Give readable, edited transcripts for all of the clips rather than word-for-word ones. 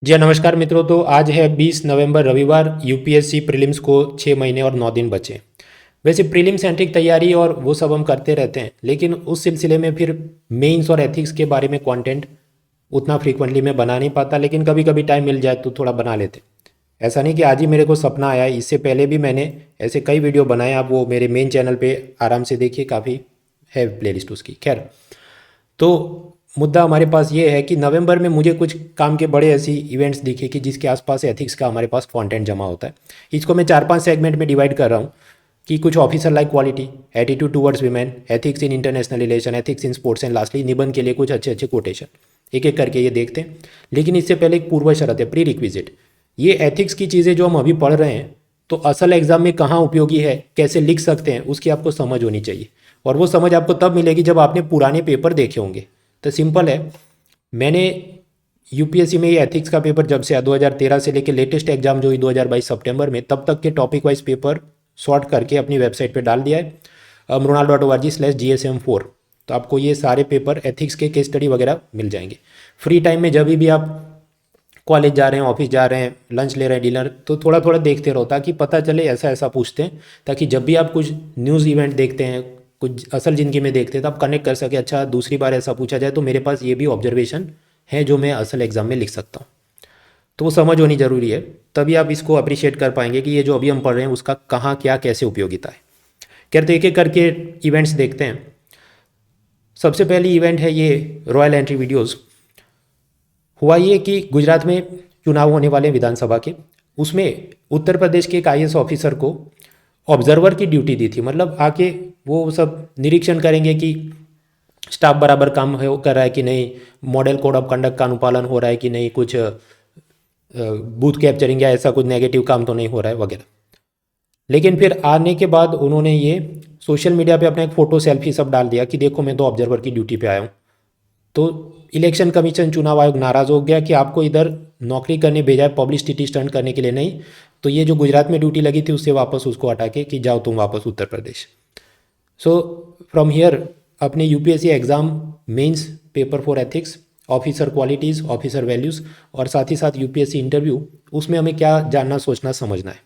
जी हाँ, नमस्कार मित्रों। तो आज है 20 नवंबर रविवार। यूपीएससी प्रीलिम्स को 6 महीने और 9 दिन बचे। वैसे प्रीलिम सेंट्रिक तैयारी और वो सब हम करते रहते हैं, लेकिन उस सिलसिले में फिर मेंस और एथिक्स के बारे में कंटेंट उतना फ्रीक्वेंटली मैं बना नहीं पाता, लेकिन कभी कभी टाइम मिल जाए तो थोड़ा बना लेते। ऐसा नहीं कि आज ही मेरे को सपना आया है, इससे पहले भी मैंने ऐसे कई वीडियो बनाए। आप वो मेरे मेन चैनल पे आराम से देखिए, काफ़ी है प्लेलिस्ट उसकी। खैर, तो मुद्दा हमारे पास ये है कि नवंबर में मुझे कुछ काम के बड़े ऐसी इवेंट्स दिखे कि जिसके आसपास एथिक्स का हमारे पास कंटेंट जमा होता है। इसको मैं 4-5 सेगमेंट में डिवाइड कर रहा हूँ कि कुछ officer like quality, attitude towards women, ethics in international relation, ethics in sports and lastly निबंध के लिए कुछ अच्छे अच्छे कोटेशन। एक एक करके ये देखते हैं, लेकिन इससे पहले एक पूर्व शर्त है, प्री रिक्विजिट। ये एथिक्स की चीज़ें जो हम अभी पढ़ रहे हैं, तो असल एग्जाम में कहाँ उपयोगी है, कैसे लिख सकते हैं, उसकी आपको समझ होनी चाहिए। और वो समझ आपको तब मिलेगी जब आपने पुराने पेपर देखे होंगे। तो सिंपल है, मैंने यूपीएससी में ये एथिक्स का पेपर जब से 2013 से लेकर लेटेस्ट एग्जाम जो हुई 2022 सितंबर में, तब तक के टॉपिक वाइज पेपर सॉर्ट करके अपनी वेबसाइट पे डाल दिया है, mrunal.org/gsm4। तो आपको ये सारे पेपर एथिक्स के केस स्टडी वगैरह मिल जाएंगे। फ्री टाइम में जब भी आप कॉलेज जा रहे हैं, ऑफिस जा रहे हैं, लंच ले रहे हैं, डिनर, तो थोड़ा थोड़ा देखते रहो ताकि पता चले ऐसा ऐसा पूछते हैं, ताकि जब भी आप कुछ न्यूज़ इवेंट देखते हैं, कुछ असल ज़िंदगी में देखते हैं, तो आप कनेक्ट कर सके। अच्छा, दूसरी बार ऐसा पूछा जाए तो मेरे पास ये भी ऑब्जर्वेशन है जो मैं असल एग्जाम में लिख सकता हूँ। तो वो समझ होनी ज़रूरी है, तभी आप इसको अप्रिशिएट कर पाएंगे कि ये जो अभी हम पढ़ रहे हैं उसका कहाँ क्या कैसे उपयोगिता है। खैर, तो एक एक करके इवेंट्स देखते हैं। सबसे पहली इवेंट है ये रॉयल एंट्री वीडियोज़। हुआ ये कि गुजरात में चुनाव होने वाले विधानसभा के, उसमें उत्तर प्रदेश के एक आईएएस ऑफिसर को ऑब्जर्वर की ड्यूटी दी थी। मतलब आके वो सब निरीक्षण करेंगे कि स्टाफ बराबर काम कर रहा है कि नहीं, मॉडल कोड ऑफ कंडक्ट का अनुपालन हो रहा है कि नहीं, कुछ बूथ कैप्चरिंग या ऐसा कुछ नेगेटिव काम तो नहीं हो रहा है वगैरह। लेकिन फिर आने के बाद उन्होंने ये सोशल मीडिया पे अपना एक फ़ोटो सेल्फी सब डाल दिया कि देखो मैं तो ऑब्जर्वर की ड्यूटी पे आया हूँ। तो इलेक्शन कमीशन, चुनाव आयोग नाराज़ हो गया कि आपको इधर नौकरी करने भेजा है, पब्लिसिटी स्टंट करने के लिए नहीं। तो ये जो गुजरात में ड्यूटी लगी थी उससे वापस उसको हटा के कि जाओ तुम वापस Uttar Pradesh. So from here अपने UPSC exam mains paper for ethics, officer qualities, officer values और साथ ही साथ यूपीएससी इंटरव्यू, उसमें हमें क्या जानना, सोचना, समझना है।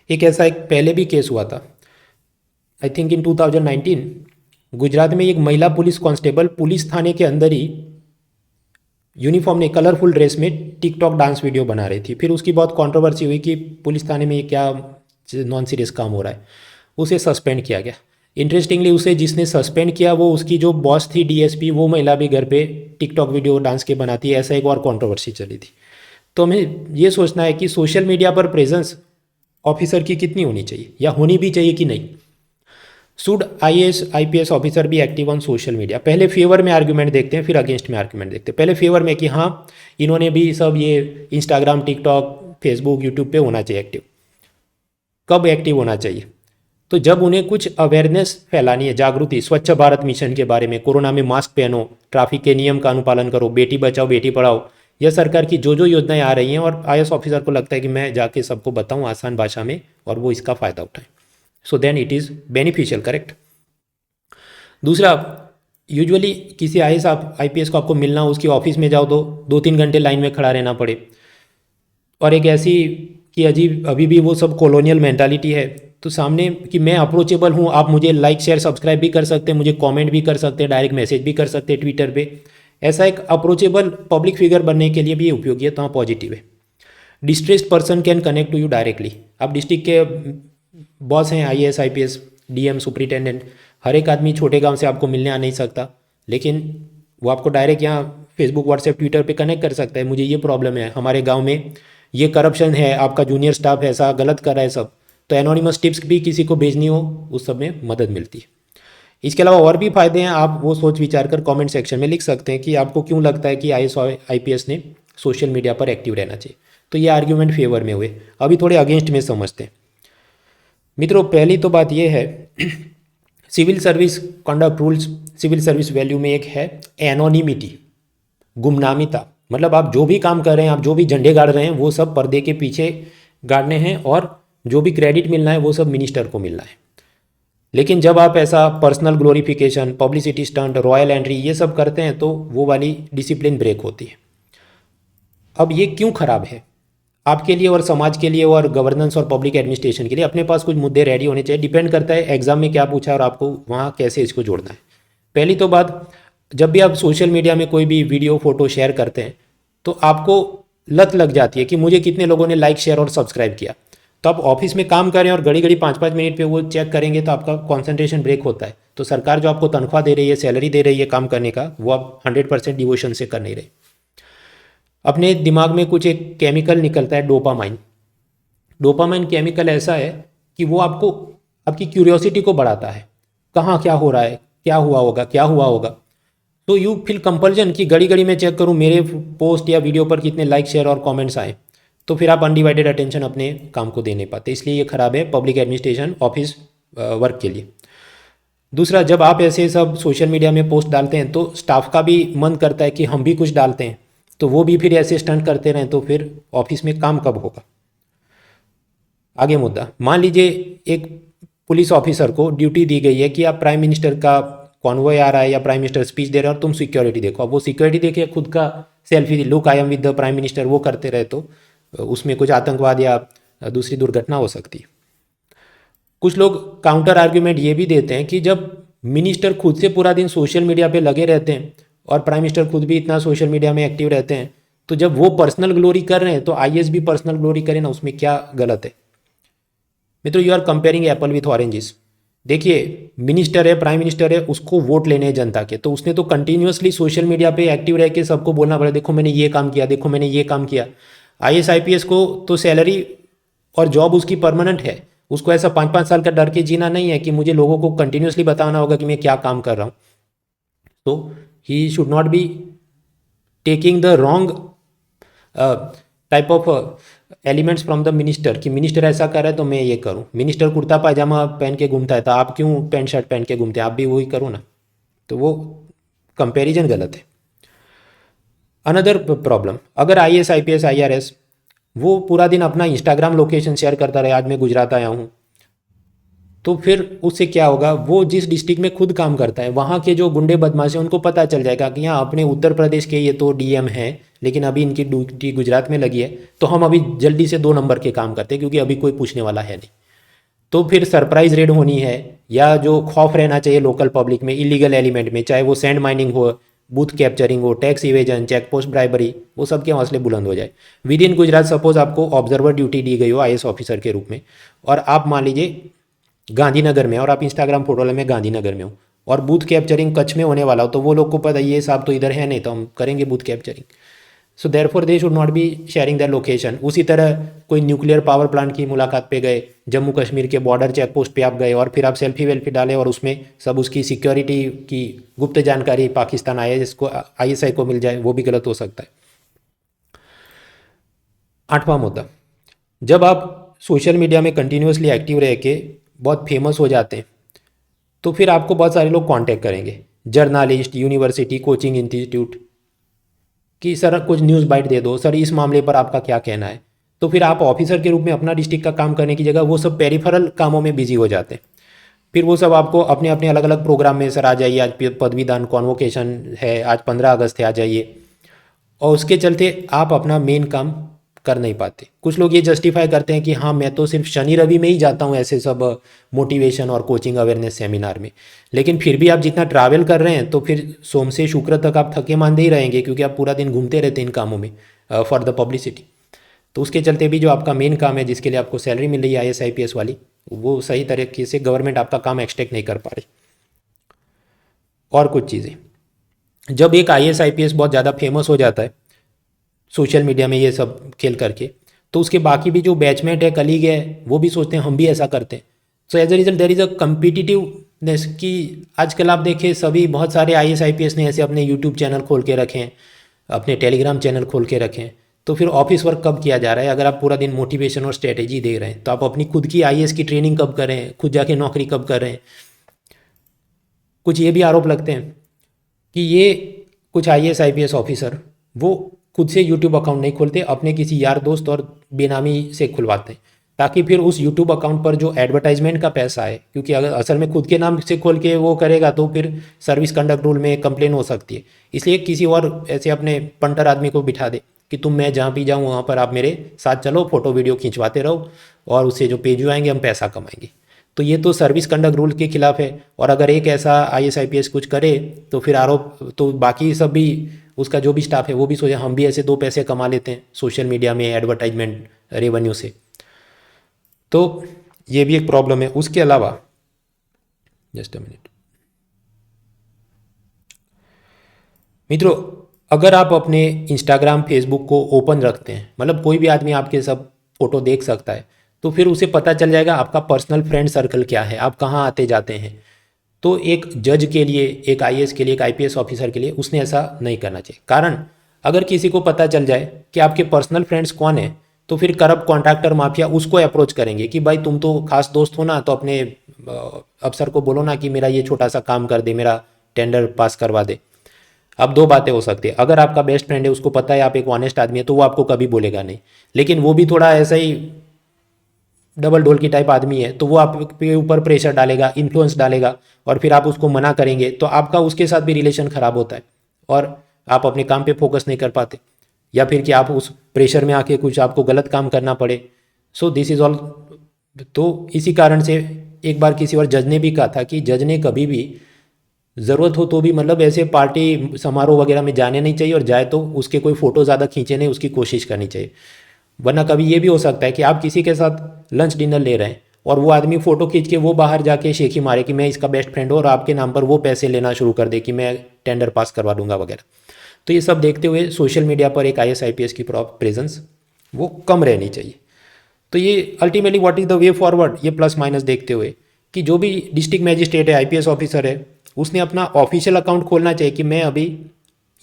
एक ऐसा एक पहले भी केस हुआ था, आई थिंक इन 2019। गुजरात में एक महिला पुलिस कांस्टेबल पुलिस थाने के अंदर ही यूनिफॉर्म में कलरफुल ड्रेस में टिकटॉक डांस वीडियो बना रही थी। फिर उसकी बहुत कंट्रोवर्सी हुई कि पुलिस थाने में ये क्या नॉन सीरियस काम हो रहा है। उसे सस्पेंड किया गया। इंटरेस्टिंगली उसे जिसने सस्पेंड किया वो उसकी जो बॉस थी डीएसपी, वो महिला भी घर पे टिकटॉक वीडियो डांस के बनाती है। ऐसा एक और कंट्रोवर्सी चली थी। तो हमें ये सोचना है कि सोशल मीडिया पर प्रेजेंस ऑफिसर की कितनी होनी चाहिए या होनी भी चाहिए कि नहीं। शुड आईएएस आईपीएस ऑफिसर भी एक्टिव ऑन सोशल मीडिया। पहले फेवर में आर्ग्यूमेंट देखते हैं, फिर अगेंस्ट में आर्ग्यूमेंट देखते हैं। पहले फेवर में कि हाँ, इन्होंने भी सब ये इंस्टाग्राम, टिकटॉक, फेसबुक, यूट्यूब पे होना चाहिए एक्टिव। कब एक्टिव होना चाहिए? तो जब उन्हें कुछ अवेयरनेस फैलानी है, जागृति, स्वच्छ भारत मिशन के बारे में, कोरोना में मास्क पहनो, ट्रैफिक के नियम का अनुपालन करो, बेटी बचाओ बेटी पढ़ाओ, यह सरकार की जो जो योजनाएं आ रही हैं और आईएएस ऑफिसर को लगता है कि मैं जाके सबको बताऊं आसान भाषा में और वो इसका फ़ायदा उठाएं, so then it is beneficial, correct. दूसरा, यूजुअली किसी आईएएस आईपीएस को आपको मिलना हो, उसकी ऑफिस में जाओ तो 2-3 घंटे लाइन में खड़ा रहना पड़े। और एक ऐसी कि अजीब अभी भी वो सब कॉलोनियल मेंटालिटी है, तो सामने कि मैं अप्रोचेबल हूँ, आप मुझे लाइक शेयर सब्सक्राइब भी कर सकते हैं, मुझे कमेंट भी कर सकते हैं, डायरेक्ट मैसेज भी कर सकते हैं ट्विटर पे। ऐसा एक अप्रोचेबल पब्लिक फिगर बनने के लिए भी ये उपयोगी है, तो हाँ पॉजिटिव है। Distressed person can connect to you directly. आप डिस्ट्रिक्ट के बॉस हैं, आईएएस आईपीएस, डीएम, सुपरिटेंडेंट, हर एक आदमी छोटे गांव से आपको मिलने आ नहीं सकता, लेकिन वो आपको डायरेक्ट यहाँ फेसबुक, व्हाट्सएप, ट्विटर पे कनेक्ट कर सकता है। मुझे ये प्रॉब्लम है, हमारे गांव में ये करप्शन है, आपका जूनियर स्टाफ ऐसा गलत कर रहा है सब, तो एनोनिमस टिप्स भी किसी को भेजनी हो, उस सब में मदद मिलती है। इसके अलावा और भी फायदे हैं, आप वो सोच विचार कर कमेंट सेक्शन में लिख सकते हैं कि आपको क्यों लगता है कि आईएएस आईपीएस ने सोशल मीडिया पर एक्टिव रहना चाहिए। तो ये आर्ग्यूमेंट फेवर में हुए। अभी थोड़े अगेंस्ट में समझते हैं। मित्रों, पहली तो बात यह है civil service conduct rules, civil service value में एक है एनोनिमिटी, गुमनामिता। मतलब आप जो भी काम कर रहे हैं, आप जो भी झंडे गाड़ रहे हैं, वो सब पर्दे के पीछे गाड़ने हैं और जो भी क्रेडिट मिलना है वो सब मिनिस्टर को मिलना है। लेकिन जब आप ऐसा personal glorification, publicity stunt, royal entry ये सब करते हैं तो वो वाली डिसिप्लिन ब्रेक होती है। अब ये क्यों खराब है आपके लिए और समाज के लिए और गवर्नेंस और पब्लिक एडमिनिस्ट्रेशन के लिए? अपने पास कुछ मुद्दे रेडी होने चाहिए। डिपेंड करता है एग्जाम में क्या पूछा है और आपको वहाँ कैसे इसको जोड़ना है। पहली तो बात, जब भी आप सोशल मीडिया में कोई भी वीडियो फोटो शेयर करते हैं तो आपको लत लग जाती है कि मुझे कितने लोगों ने लाइक शेयर और सब्सक्राइब किया। तो आप ऑफिस में काम करें और घड़ी घड़ी 5-5 मिनट पे वो चेक करेंगे तो आपका कंसंट्रेशन ब्रेक होता है। तो सरकार जो आपको तनख्वाह दे रही है, सैलरी दे रही है काम करने का, वो आप 100% डिवोशन से कर नहीं रहे। अपने दिमाग में कुछ एक केमिकल निकलता है, डोपामाइन। डोपामाइन केमिकल ऐसा है कि वो आपको, आपकी क्यूरियोसिटी को बढ़ाता है, कहाँ क्या हो रहा है, क्या हुआ होगा, क्या हुआ होगा। तो यू फील कंपल्जन कि घड़ी घड़ी मैं चेक करूँ मेरे पोस्ट या वीडियो पर कितने लाइक शेयर और कमेंट्स आए। तो फिर आप अनडिवाइडेड अटेंशन अपने काम को दे नहीं पाते। इसलिए ये खराब है पब्लिक एडमिनिस्ट्रेशन ऑफिस वर्क के लिए। दूसरा, जब आप ऐसे सब सोशल मीडिया में पोस्ट डालते हैं तो स्टाफ का भी मन करता है कि हम भी कुछ डालते हैं, तो वो भी फिर ऐसे स्टंट करते रहें तो फिर ऑफिस में काम कब होगा। आगे मुद्दा, मान लीजिए एक पुलिस ऑफिसर को ड्यूटी दी गई है कि आप प्राइम मिनिस्टर का कॉन्वॉय आ रहा है या प्राइम मिनिस्टर स्पीच दे रहे हो और तुम सिक्योरिटी देखो। अब वो सिक्योरिटी देखे खुद का selfie look I am with the prime minister वो करते रहे तो उसमें कुछ आतंकवाद या दूसरी दुर्घटना हो सकती है। कुछ लोग काउंटर आर्ग्यूमेंट ये भी देते हैं कि जब मिनिस्टर खुद से पूरा दिन सोशल मीडिया पे लगे रहते हैं और प्राइम मिनिस्टर खुद भी इतना सोशल मीडिया में एक्टिव रहते हैं, तो जब वो पर्सनल ग्लोरी कर रहे हैं तो आईएएस भी पर्सनल ग्लोरी करें ना, उसमें क्या गलत है? मित्रों, you are comparing apple with oranges. देखिए, मिनिस्टर है, प्राइम मिनिस्टर है, उसको वोट लेने हैं जनता के, तो उसने तो कंटिन्यूअसली सोशल मीडिया पे एक्टिव रह के सबको बोलना पड़े, देखो मैंने ये काम किया, देखो मैंने ये काम किया। आईएएस आईपीएस को तो सैलरी और जॉब उसकी परमानेंट है, उसको ऐसा 5-5 साल का डर के जीना नहीं है कि मुझे लोगों को कंटिन्यूअसली बताना होगा कि मैं क्या काम कर रहा हूँ। तो he should not be taking the wrong type of elements from the minister कि मिनिस्टर ऐसा कर रहा है तो मैं ये करूँ। मिनिस्टर कुर्ता पायजामा पहन के घूमता है तो आप क्यों पैंट शर्ट पहन के घूमते हैं? आप भी वही करो ना। तो वो कंपैरिजन गलत है। अनदर प्रॉब्लम, अगर आईएएस आईपीएस आईआरएस वो पूरा दिन अपना इंस्टाग्राम लोकेशन शेयर करता रहे, आज मैं गुजरात आया हूँ, तो फिर उससे क्या होगा? वो जिस डिस्ट्रिक्ट में खुद काम करता है वहाँ के जो गुंडे बदमाश हैं उनको पता चल जाएगा कि यहाँ अपने उत्तर प्रदेश के ये तो डीएम हैं लेकिन अभी इनकी ड्यूटी गुजरात में लगी है, तो हम अभी जल्दी से 2 नंबर के काम करते हैं क्योंकि अभी कोई पूछने वाला है नहीं। तो फिर सरप्राइज रेड होनी है, या जो खौफ रहना चाहिए लोकल पब्लिक में इलीगल एलिमेंट में, चाहे वो सैंड माइनिंग हो, बूथ कैप्चरिंग हो, tax evasion, check post bribery, वो सबके हौसले बुलंद हो जाए। विद इन गुजरात सपोज आपको ऑब्जर्वर ड्यूटी दी गई हो आईएएस ऑफिसर के रूप में, और आप मान लीजिए गांधीनगर में, और आप इंस्टाग्राम फोटो में गांधीनगर में हो और बूथ कैप्चरिंग कच्छ में होने वाला हो, तो वो लोग को पता ये साहब तो इधर है नहीं तो हम करेंगे booth capturing. So therefore they should not be sharing that location. उसी तरह कोई न्यूक्लियर पावर प्लांट की मुलाकात पे गए, जम्मू कश्मीर के बॉर्डर चेक पोस्ट पे आप गए और फिर आप सेल्फी वेल्फी डाले और उसमें सब उसकी सिक्योरिटी की गुप्त जानकारी पाकिस्तान आईएसआई को मिल जाए, वो भी गलत हो सकता है। 8वां मुद्दा, जब आप सोशल मीडिया में कंटिन्यूसली एक्टिव रह के बहुत फेमस हो जाते हैं तो फिर आपको बहुत सारे लोग कांटेक्ट करेंगे, जर्नलिस्ट, यूनिवर्सिटी, कोचिंग इंस्टीट्यूट, कि सर कुछ न्यूज़ बाइट दे दो, सर इस मामले पर आपका क्या कहना है। तो फिर आप ऑफिसर के रूप में अपना डिस्ट्रिक्ट का काम करने की जगह वो सब पेरिफेरल कामों में बिजी हो जाते हैं। फिर वो सब आपको अपने अपने अलग अलग प्रोग्राम में, सर आ जाइए, आज पदवीदान कॉन्वोकेशन है, आज 15 अगस्त है, आ जाइए, और उसके चलते आप अपना मेन काम कर नहीं पाते। कुछ लोग ये जस्टिफाई करते हैं कि हाँ मैं तो सिर्फ शनि रवि में ही जाता हूँ ऐसे सब मोटिवेशन और कोचिंग अवेयरनेस सेमिनार में, लेकिन फिर भी आप जितना ट्रैवल कर रहे हैं तो फिर सोम से शुक्र तक आप थके मांदे ही रहेंगे क्योंकि आप पूरा दिन घूमते रहते हैं इन कामों में फॉर द पब्लिसिटी। तो उसके चलते भी जो आपका मेन काम है जिसके लिए आपको सैलरी मिल रही है आईएएस आईपीएस वाली, वो सही तरीके से गवर्नमेंट आपका काम एक्सट्रैक्ट नहीं कर पा रही। और कुछ चीज़ें, जब एक आईएएस आईपीएस बहुत ज़्यादा फेमस हो जाता है सोशल मीडिया में ये सब खेल करके, तो उसके बाकी भी जो बैचमेट है, कलीग है, वो भी सोचते हैं हम भी ऐसा करते हैं। So as a result there is a competitiveness कि आजकल आप देखिए सभी बहुत सारे आईएएस आईपीएस ने ऐसे अपने यूट्यूब चैनल खोल के रखे हैं, अपने टेलीग्राम चैनल खोल के रखे हैं। तो फिर ऑफिस वर्क कब किया जा रहा है? अगर आप पूरा दिन मोटिवेशन और स्ट्रेटेजी दे रहे हैं तो आप अपनी खुद की आईएएस की ट्रेनिंग कब कर रहे हैं? खुद जाके नौकरी कब कर रहे हैं? कुछ ये भी आरोप लगते हैं कि ये कुछ आईएएस आईपीएस ऑफिसर वो खुद से यूट्यूब अकाउंट नहीं खोलते, अपने किसी यार दोस्त और बेनामी से खुलवाते हैं ताकि फिर उस यूट्यूब अकाउंट पर जो एडवर्टाइजमेंट का पैसा है, क्योंकि अगर असल में खुद के नाम से खोल के वो करेगा तो फिर सर्विस कंडक्ट रूल में कंप्लेन हो सकती है, इसलिए किसी और ऐसे अपने पंटर आदमी को बिठा दे कि तुम मैं जहाँ भी जाऊँ वहाँ पर आप मेरे साथ चलो, फोटो वीडियो खिंचवाते रहो और उससे जो पेज आएंगे हम पैसा कमाएंगे। तो ये तो सर्विस कंडक्ट रूल के खिलाफ है। और अगर एक ऐसा IAS IPS कुछ करे तो फिर आरोप तो बाकी सब भी, उसका जो भी स्टाफ है वो भी सोचे हम भी ऐसे दो पैसे कमा लेते हैं सोशल मीडिया में एडवर्टाइजमेंट रेवेन्यू से। तो ये भी एक प्रॉब्लम है। उसके अलावा जस्ट अ मिनट मित्रों, अगर आप अपने इंस्टाग्राम फेसबुक को ओपन रखते हैं, मतलब कोई भी आदमी आपके सब फोटो देख सकता है, तो फिर उसे पता चल जाएगा आपका पर्सनल फ्रेंड सर्कल क्या है, आप कहाँ आते जाते हैं। तो एक जज के लिए, एक IAS के लिए, एक IPS ऑफिसर के लिए उसने ऐसा नहीं करना चाहिए। कारण अगर किसी को पता चल जाए कि आपके पर्सनल फ्रेंड्स कौन है, तो फिर करप्ट कॉन्ट्रैक्टर माफिया उसको अप्रोच करेंगे कि भाई तुम तो खास दोस्त हो ना, तो अपने अफसर को बोलो ना कि मेरा ये छोटा सा काम कर दे, मेरा टेंडर पास करवा दे। अब दो बातें हो सकती है, अगर आपका बेस्ट फ्रेंड है उसको पता है आप एक ऑनेस्ट आदमी है तो वो आपको कभी बोलेगा नहीं, लेकिन वो भी थोड़ा ऐसा ही डबल ढोल की टाइप आदमी है तो वो आपके ऊपर प्रेशर डालेगा, इन्फ्लुएंस डालेगा, और फिर आप उसको मना करेंगे तो आपका उसके साथ भी रिलेशन खराब होता है और आप अपने काम पे फोकस नहीं कर पाते, या फिर कि आप उस प्रेशर में आके कुछ आपको गलत काम करना पड़े। So this is all. तो इसी कारण से एक बार किसी और जज ने भी कहा था कि जज ने कभी भी ज़रूरत हो तो भी मतलब ऐसे पार्टी समारोह वगैरह में जाने नहीं चाहिए, और जाए तो उसके कोई फ़ोटो ज़्यादा खींचे नहीं, उसकी कोशिश करनी चाहिए। वरना कभी ये भी हो सकता है कि आप किसी के साथ लंच डिनर ले रहे हैं और वो आदमी फ़ोटो खींच के वो बाहर जाके शेखी मारे कि मैं इसका बेस्ट फ्रेंड हूँ, और आपके नाम पर वो पैसे लेना शुरू कर दे कि मैं टेंडर पास करवा दूंगा वगैरह। तो ये सब देखते हुए सोशल मीडिया पर एक IAS IPS की प्रेजेंस वो कम रहनी चाहिए। तो ये ultimately what is the way forward, ये प्लस माइनस देखते हुए कि जो भी डिस्ट्रिक्ट मैजिस्ट्रेट है, IPS ऑफिसर है, उसने अपना ऑफिशियल अकाउंट खोलना चाहिए कि मैं अभी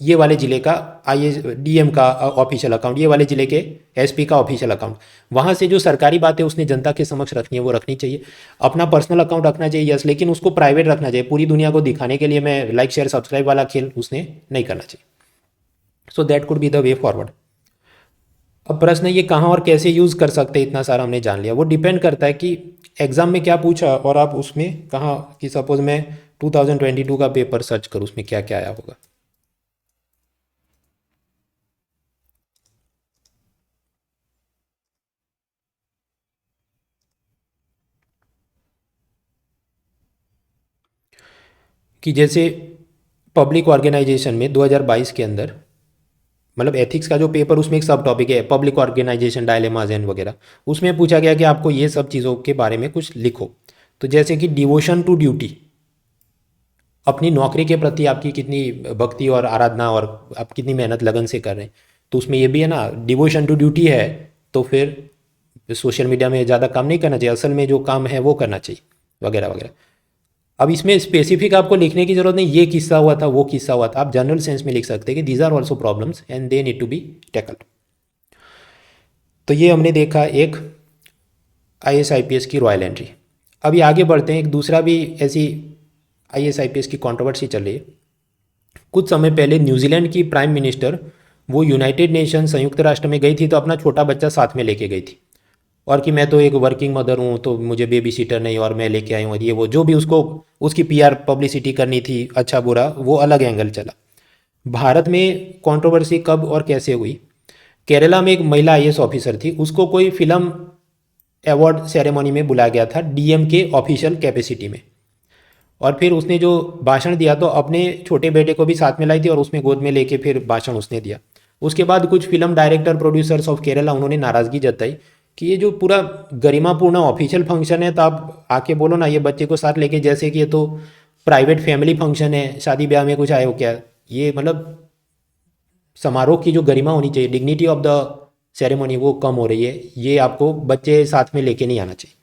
ये वाले ज़िले का IAS DM का ऑफिशियल अकाउंट, ये वाले ज़िले के SP का ऑफिशियल अकाउंट, वहाँ से जो सरकारी बातें उसने जनता के समक्ष रखनी है वो रखनी चाहिए। अपना पर्सनल अकाउंट रखना चाहिए यस, लेकिन उसको प्राइवेट रखना चाहिए। पूरी दुनिया को दिखाने के लिए मैं लाइक शेयर सब्सक्राइब वाला खेल उसने नहीं करना चाहिए। So that could be the way forward. अब प्रश्न ये कहाँ और कैसे यूज़ कर सकते हैं, इतना सारा हमने जान लिया। वो डिपेंड करता है कि एग्ज़ाम में क्या पूछा और आप उसमें कहाँ, कि सपोज मैं 2022 का पेपर सर्च करूँ उसमें क्या क्या आया होगा। कि जैसे पब्लिक ऑर्गेनाइजेशन में 2022 के अंदर, मतलब एथिक्स का जो पेपर, उसमें एक सब टॉपिक है पब्लिक ऑर्गेनाइजेशन डायलेमाज एंड वगैरह, उसमें पूछा गया कि आपको ये सब चीज़ों के बारे में कुछ लिखो। तो जैसे कि डिवोशन टू ड्यूटी, अपनी नौकरी के प्रति आपकी कितनी भक्ति और आराधना और आप कितनी मेहनत लगन से कर रहे हैं, तो उसमें ये भी है ना, डिवोशन टू ड्यूटी है तो फिर सोशल मीडिया में ज़्यादा काम नहीं करना चाहिए, असल में जो काम है वो करना चाहिए वगैरह वगैरह। अब इसमें स्पेसिफिक आपको लिखने की जरूरत नहीं ये किस्सा हुआ था वो किस्सा हुआ था, आप जनरल सेंस में लिख सकते हैं कि these are also problems and they need to be tackled. तो ये हमने देखा एक IAS IPS की रॉयल एंट्री। अभी आगे बढ़ते हैं, एक दूसरा भी ऐसी IAS IPS की कंट्रोवर्सी चल रही है। कुछ समय पहले न्यूजीलैंड की प्राइम मिनिस्टर वो यूनाइटेड नेशन संयुक्त राष्ट्र में गई थी तो अपना छोटा बच्चा साथ में लेके गई थी, और कि मैं तो एक वर्किंग मदर हूँ तो मुझे बेबी सीटर नहीं और मैं लेके आई हूँ, और ये वो जो भी उसको उसकी PR पब्लिसिटी करनी थी, अच्छा बुरा वो अलग एंगल चला। भारत में कंट्रोवर्सी कब और कैसे हुई, केरला में एक महिला IAS ऑफिसर थी, उसको कोई फिल्म अवार्ड सेरेमनी में बुलाया गया था DM के ऑफिशियल कैपेसिटी में, और फिर उसने जो भाषण दिया तो अपने छोटे बेटे को भी साथ में लाई थी और उसमें गोद में लेके फिर भाषण उसने दिया। उसके बाद कुछ film director producers of Kerala उन्होंने नाराज़गी जताई कि ये जो पूरा गरिमापूर्ण ऑफिशियल फंक्शन है तो आप आके बोलो ना ये बच्चे को साथ लेके, जैसे कि ये तो प्राइवेट फैमिली फंक्शन है, शादी ब्याह में कुछ आए हो क्या। ये मतलब समारोह की जो गरिमा होनी चाहिए, डिग्निटी ऑफ द सेरेमनी, वो कम हो रही है, ये आपको बच्चे साथ में लेके नहीं आना चाहिए।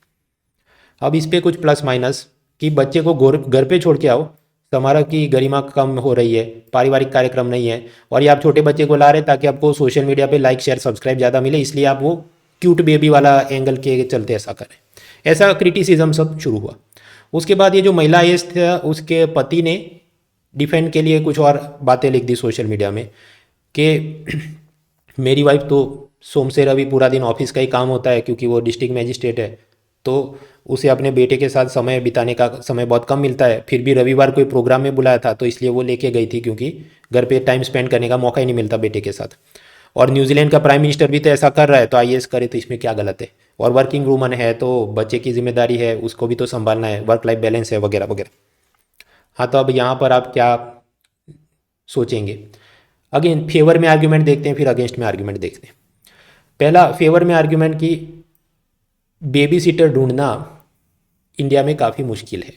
अब इस पे कुछ प्लस माइनस कि बच्चे को घर पे छोड़ के आओ, समारोह की गरिमा कम हो रही है, पारिवारिक कार्यक्रम नहीं है, और ये आप छोटे बच्चे को ला रहे ताकि आपको सोशल मीडिया पे लाइक शेयर सब्सक्राइब ज़्यादा मिले, इसलिए आप वो क्यूट बेबी वाला एंगल के चलते ऐसा करें। ऐसा क्रिटिसिज्म सब शुरू हुआ। उसके बाद ये जो महिला IAS था उसके पति ने डिफेंड के लिए कुछ और बातें लिख दी सोशल मीडिया में कि मेरी वाइफ तो सोम से रवि पूरा दिन ऑफिस का ही काम होता है क्योंकि वो डिस्ट्रिक्ट मैजिस्ट्रेट है, तो उसे अपने बेटे के साथ समय बिताने का समय बहुत कम मिलता है, फिर भी रविवार कोई प्रोग्राम में बुलाया था तो इसलिए वो लेके गई थी क्योंकि घर पे टाइम स्पेंड करने का मौका ही नहीं मिलता बेटे के साथ। और न्यूजीलैंड का प्राइम मिनिस्टर भी तो ऐसा कर रहा है, तो आईएएस करे तो इसमें क्या गलत है। और वर्किंग वूमन है तो बच्चे की जिम्मेदारी है, उसको भी तो संभालना है, वर्क लाइफ बैलेंस है वगैरह वगैरह। हाँ, तो अब यहाँ पर आप क्या सोचेंगे? अगेन फेवर में आर्ग्यूमेंट देखते हैं, फिर अगेंस्ट में आर्ग्यूमेंट देखते हैं। पहला फेवर में आर्ग्यूमेंट की बेबी सिटर ढूंढना इंडिया में काफ़ी मुश्किल है।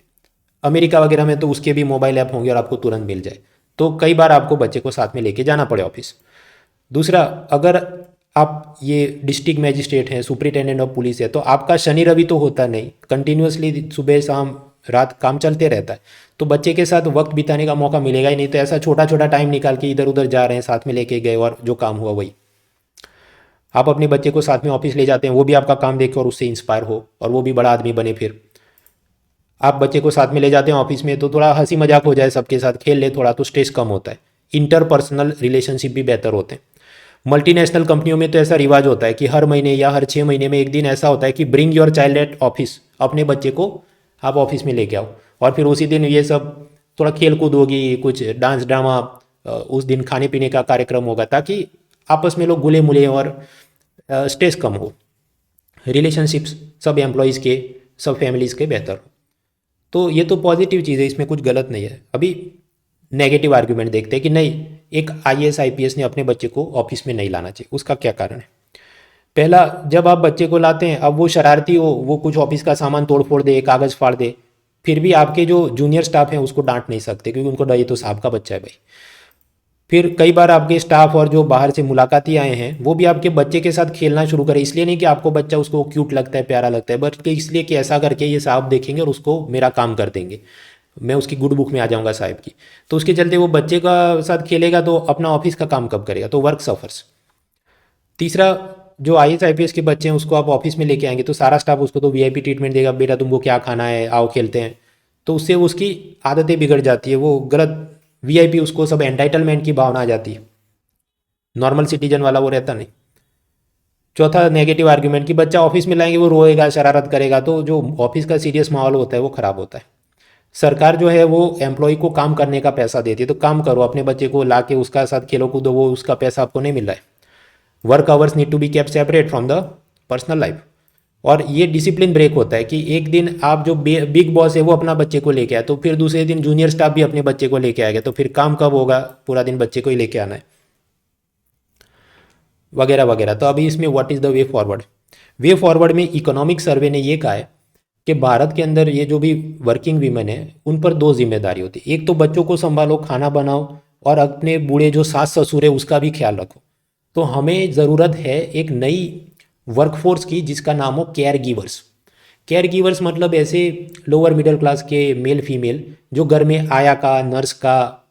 अमेरिका वगैरह में तो उसके भी मोबाइल ऐप होंगे और आपको तुरंत मिल जाए, तो कई बार आपको बच्चे को साथ में लेके जाना पड़े ऑफिस। दूसरा, अगर आप ये डिस्ट्रिक्ट मैजिस्ट्रेट हैं, सुपरिटेंडेंट ऑफ पुलिस है, तो आपका शनि रवि तो होता नहीं, कंटिन्यूसली सुबह शाम रात काम चलते रहता है, तो बच्चे के साथ वक्त बिताने का मौका मिलेगा ही नहीं। तो ऐसा छोटा छोटा टाइम निकाल के इधर उधर जा रहे हैं, साथ में लेके गए और जो काम हुआ वही। आप अपने बच्चे को साथ में ऑफिस ले जाते हैं, वो भी आपका काम देखे और उससे इंस्पायर हो और वो भी बड़ा आदमी बने। फिर आप बच्चे को साथ में ले जाते हैं ऑफिस में तो थोड़ा हंसी मजाक हो जाए, सबके साथ खेल ले थोड़ा, तो स्ट्रेस कम होता है, इंटरपर्सनल रिलेशनशिप भी बेहतर होते हैं। मल्टीनेशनल कंपनियों में तो ऐसा रिवाज होता है कि हर महीने या हर 6 महीने में एक दिन ऐसा होता है कि bring your child at office, अपने बच्चे को आप ऑफिस में लेके आओ। और फिर उसी दिन ये सब थोड़ा खेल कूद होगी, कुछ डांस ड्रामा, उस दिन खाने पीने का कार्यक्रम होगा, ताकि आपस में लोग घुले मिले और स्ट्रेस कम हो, रिलेशनशिप्स सब एम्प्लॉयज़ के, सब फैमिलीज़ के बेहतर हो। तो ये तो पॉजिटिव चीज़ है, इसमें कुछ गलत नहीं है। अभी नेगेटिव आर्ग्यूमेंट देखते हैं कि नहीं, एक आईएएस आईपीएस ने अपने बच्चे को ऑफिस में नहीं लाना चाहिए, उसका क्या कारण है? पहला, जब आप बच्चे को लाते हैं, अब वो शरारती हो, वो कुछ ऑफिस का सामान तोड़ फोड़ दे, कागज़ फाड़ दे, फिर भी आपके जो जूनियर स्टाफ हैं उसको डांट नहीं सकते, क्योंकि उनको डर, ये तो साहब का बच्चा है भाई। फिर कई बार आपके स्टाफ और जो बाहर से मुलाकाती आए हैं वो भी आपके बच्चे के साथ खेलना शुरू करें, इसलिए नहीं कि आपको बच्चा उसको क्यूट लगता है, प्यारा लगता है, बल्कि इसलिए कि ऐसा करके ये साहब देखेंगे और उसको मेरा काम कर देंगे, मैं उसकी गुड बुक में आ जाऊंगा साहब की। तो उसके चलते वो बच्चे का साथ खेलेगा तो अपना ऑफिस का काम कब करेगा, तो वर्क सफर्स। तीसरा, जो आईएएस आईपीएस के बच्चे हैं उसको आप ऑफिस में लेके आएंगे तो सारा स्टाफ उसको तो वीआईपी ट्रीटमेंट देगा, बेटा तुमको क्या खाना है, आओ खेलते हैं। तो उससे उसकी आदतें बिगड़ जाती है, वो गलत वीआईपी, उसको सब एंटाइटलमेंट की भावना आ जाती है, नॉर्मल सिटीजन वाला वो रहता नहीं। चौथा नेगेटिव आर्ग्यूमेंट कि बच्चा ऑफिस में लाएंगे वो रोएगा, शरारत करेगा, तो जो ऑफिस का सीरियस माहौल होता है वो ख़राब होता है। सरकार जो है वो एम्प्लॉय को काम करने का पैसा देती है, तो काम करो, अपने बच्चे को ला के उसका साथ खेलो कूदो, वो उसका पैसा आपको नहीं मिल रहा है। Work hours need to be kept separate from the personal life. और ये डिसिप्लिन ब्रेक होता है कि एक दिन आप जो बिग बॉस है वो अपना बच्चे को लेके आए, तो फिर दूसरे दिन जूनियर स्टाफ भी अपने बच्चे को लेके आएगा, तो फिर काम कब होगा, पूरा दिन बच्चे को ही लेके आना है, वगैरह वगैरह। तो अभी इसमें what is the way forward? Way forward में इकोनॉमिक सर्वे ने ये कहा है कि भारत के अंदर ये जो भी वर्किंग वीमेन है उन पर दो जिम्मेदारी होती है, एक तो बच्चों को संभालो, खाना बनाओ, और अपने बूढ़े जो सास ससुर है उसका भी ख्याल रखो। तो हमें ज़रूरत है एक नई वर्कफोर्स की जिसका नाम हो केयर गिवर्स। केयर गिवर्स मतलब ऐसे लोअर मिडिल क्लास के मेल फीमेल जो घर में आया का, नर्स का,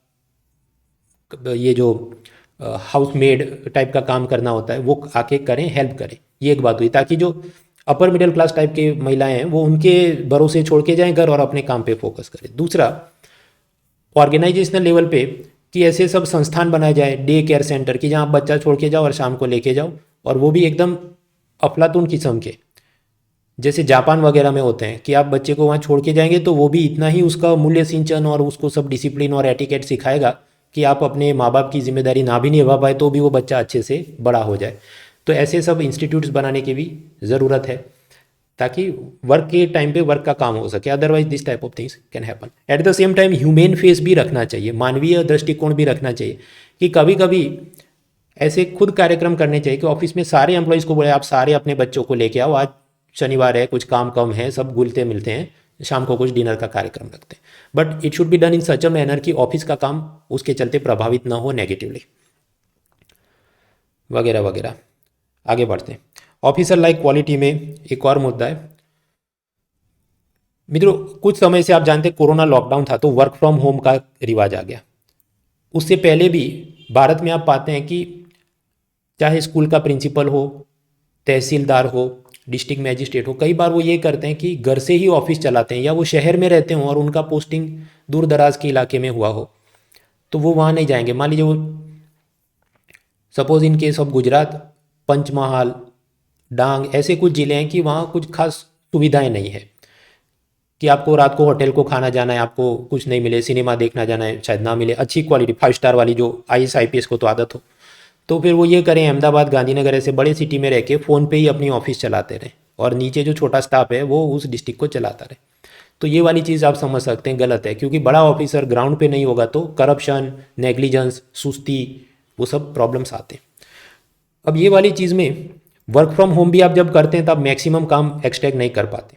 ये जो हाउस मेड टाइप का काम करना होता है वो आके करें, हेल्प करें। ये एक बात हुई, ताकि जो अपर मिडिल क्लास टाइप के महिलाएं हैं वो उनके भरोसे छोड़ के जाएं घर और अपने काम पे फोकस करें। दूसरा, ऑर्गेनाइजेशनल लेवल पे कि ऐसे सब संस्थान बनाए जाए, डे केयर सेंटर की, जहाँ आप बच्चा छोड़ के जाओ और शाम को लेके जाओ, और वो भी एकदम अफलातून किस्म के, जैसे जापान वगैरह में होते हैं कि आप बच्चे को वहाँ छोड़ के जाएंगे तो वो भी इतना ही उसका मूल्य सिंचन और उसको सब डिसिप्लिन और एटिकेट सिखाएगा कि आप अपने माँ बाप की जिम्मेदारी ना भी निभा पाए तो भी वो बच्चा अच्छे से बड़ा हो जाए। तो ऐसे सब इंस्टीट्यूट्स बनाने की भी ज़रूरत है, ताकि वर्क के टाइम पे वर्क का काम हो सके, otherwise this type of things can happen. At the same time humane face भी रखना चाहिए, मानवीय दृष्टिकोण भी रखना चाहिए, कि कभी कभी ऐसे खुद कार्यक्रम करने चाहिए कि ऑफिस में सारे एम्प्लॉयज़ को बोले आप सारे अपने बच्चों को लेके आओ, आज शनिवार है, कुछ काम कम है, सब घुलते मिलते हैं, शाम को कुछ डिनर का कार्यक्रम रखते हैं। But it should be done in such a manner कि ऑफिस का काम उसके चलते प्रभावित ना हो नेगेटिवली, वगैरह वगैरह। आगे बढ़ते हैं। ऑफिसर लाइक क्वालिटी में एक और मुद्दा है मित्रों, कुछ समय से आप जानते हैं कोरोना लॉकडाउन था तो वर्क फ्रॉम होम का रिवाज आ गया। उससे पहले भी भारत में आप पाते हैं कि चाहे स्कूल का प्रिंसिपल हो, तहसीलदार हो, डिस्ट्रिक्ट मैजिस्ट्रेट हो, कई बार वो ये करते हैं कि घर से ही ऑफिस चलाते हैं, या वो शहर में रहते हों और उनका पोस्टिंग दूर दराज के इलाके में हुआ हो तो वो वहाँ नहीं जाएंगे। मान लीजिए वो suppose in case of Gujarat, Panchmahal, Dang, ऐसे कुछ ज़िले हैं कि वहाँ कुछ खास सुविधाएं नहीं है, कि आपको रात को होटल को खाना जाना है, आपको कुछ नहीं मिले, सिनेमा देखना जाना है शायद ना मिले, अच्छी क्वालिटी 5 स्टार वाली जो आईएएस आईपीएस को तो आदत हो, तो फिर वो ये करें अहमदाबाद गांधीनगर ऐसे बड़े सिटी में रह के फ़ोन पे ही अपनी ऑफिस चलाते रहें और नीचे जो छोटा स्टाफ है वो उस डिस्ट्रिक्ट को चलाता रहे। तो ये वाली चीज़ आप समझ सकते हैं गलत है, क्योंकि बड़ा ऑफिसर ग्राउंड पे नहीं होगा तो करप्शन, नेग्लिजेंस, सुस्ती, वो सब प्रॉब्लम्स आते हैं। अब ये वाली चीज़ में वर्क फ्रॉम होम भी आप जब करते हैं तब मैक्सिमम काम एक्सट्रैक्ट नहीं कर पाते।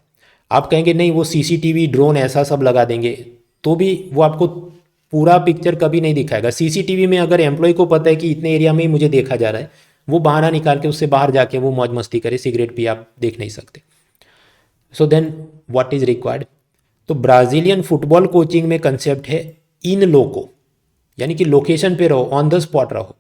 आप कहेंगे नहीं वो सीसीटीवी ड्रोन ऐसा सब लगा देंगे, तो भी वो आपको पूरा पिक्चर कभी नहीं दिखाएगा। सीसीटीवी में अगर एम्प्लॉय को पता है कि इतने एरिया में ही मुझे देखा जा रहा है, वो बहाना निकाल के उससे बाहर जाके वो मौज मस्ती करे, सिगरेट भी आप देख नहीं सकते। So then what is required? तो ब्राज़ीलियन फुटबॉल कोचिंग में कंसेप्ट है इन लोको, यानी कि लोकेशन पे रहो, ऑन द स्पॉट रहो।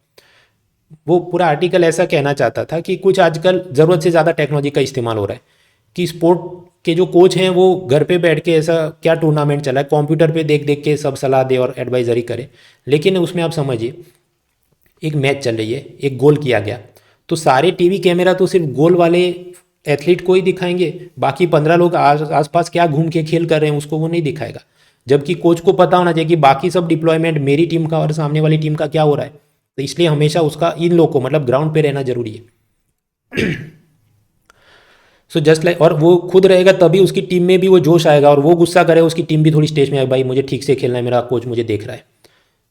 वो पूरा आर्टिकल ऐसा कहना चाहता था कि कुछ आजकल ज़रूरत से ज़्यादा टेक्नोलॉजी का इस्तेमाल हो रहा है कि स्पोर्ट के जो कोच हैं वो घर पे बैठ के ऐसा क्या टूर्नामेंट चला है कंप्यूटर पे देख देख के सब सलाह दे और एडवाइजरी करे। लेकिन उसमें आप समझिए एक मैच चल रही है, एक गोल किया गया, तो सारे टीवी कैमरा तो सिर्फ गोल वाले एथलीट को ही दिखाएंगे, बाकी 15 लोग आसपास क्या घूम के खेल कर रहे हैं उसको वो नहीं दिखाएगा। जबकि कोच को पता होना चाहिए कि बाकी सब डिप्लॉयमेंट मेरी टीम का और सामने वाली टीम का क्या हो रहा है। तो इसलिए हमेशा उसका इन लोग को मतलब ग्राउंड पे रहना जरूरी है। सो जस्ट लाइक, और वो खुद रहेगा तभी उसकी टीम में भी वो जोश आएगा और वो गुस्सा करे उसकी टीम भी थोड़ी स्टेज में आए, भाई मुझे ठीक से खेलना है, मेरा कोच मुझे देख रहा है।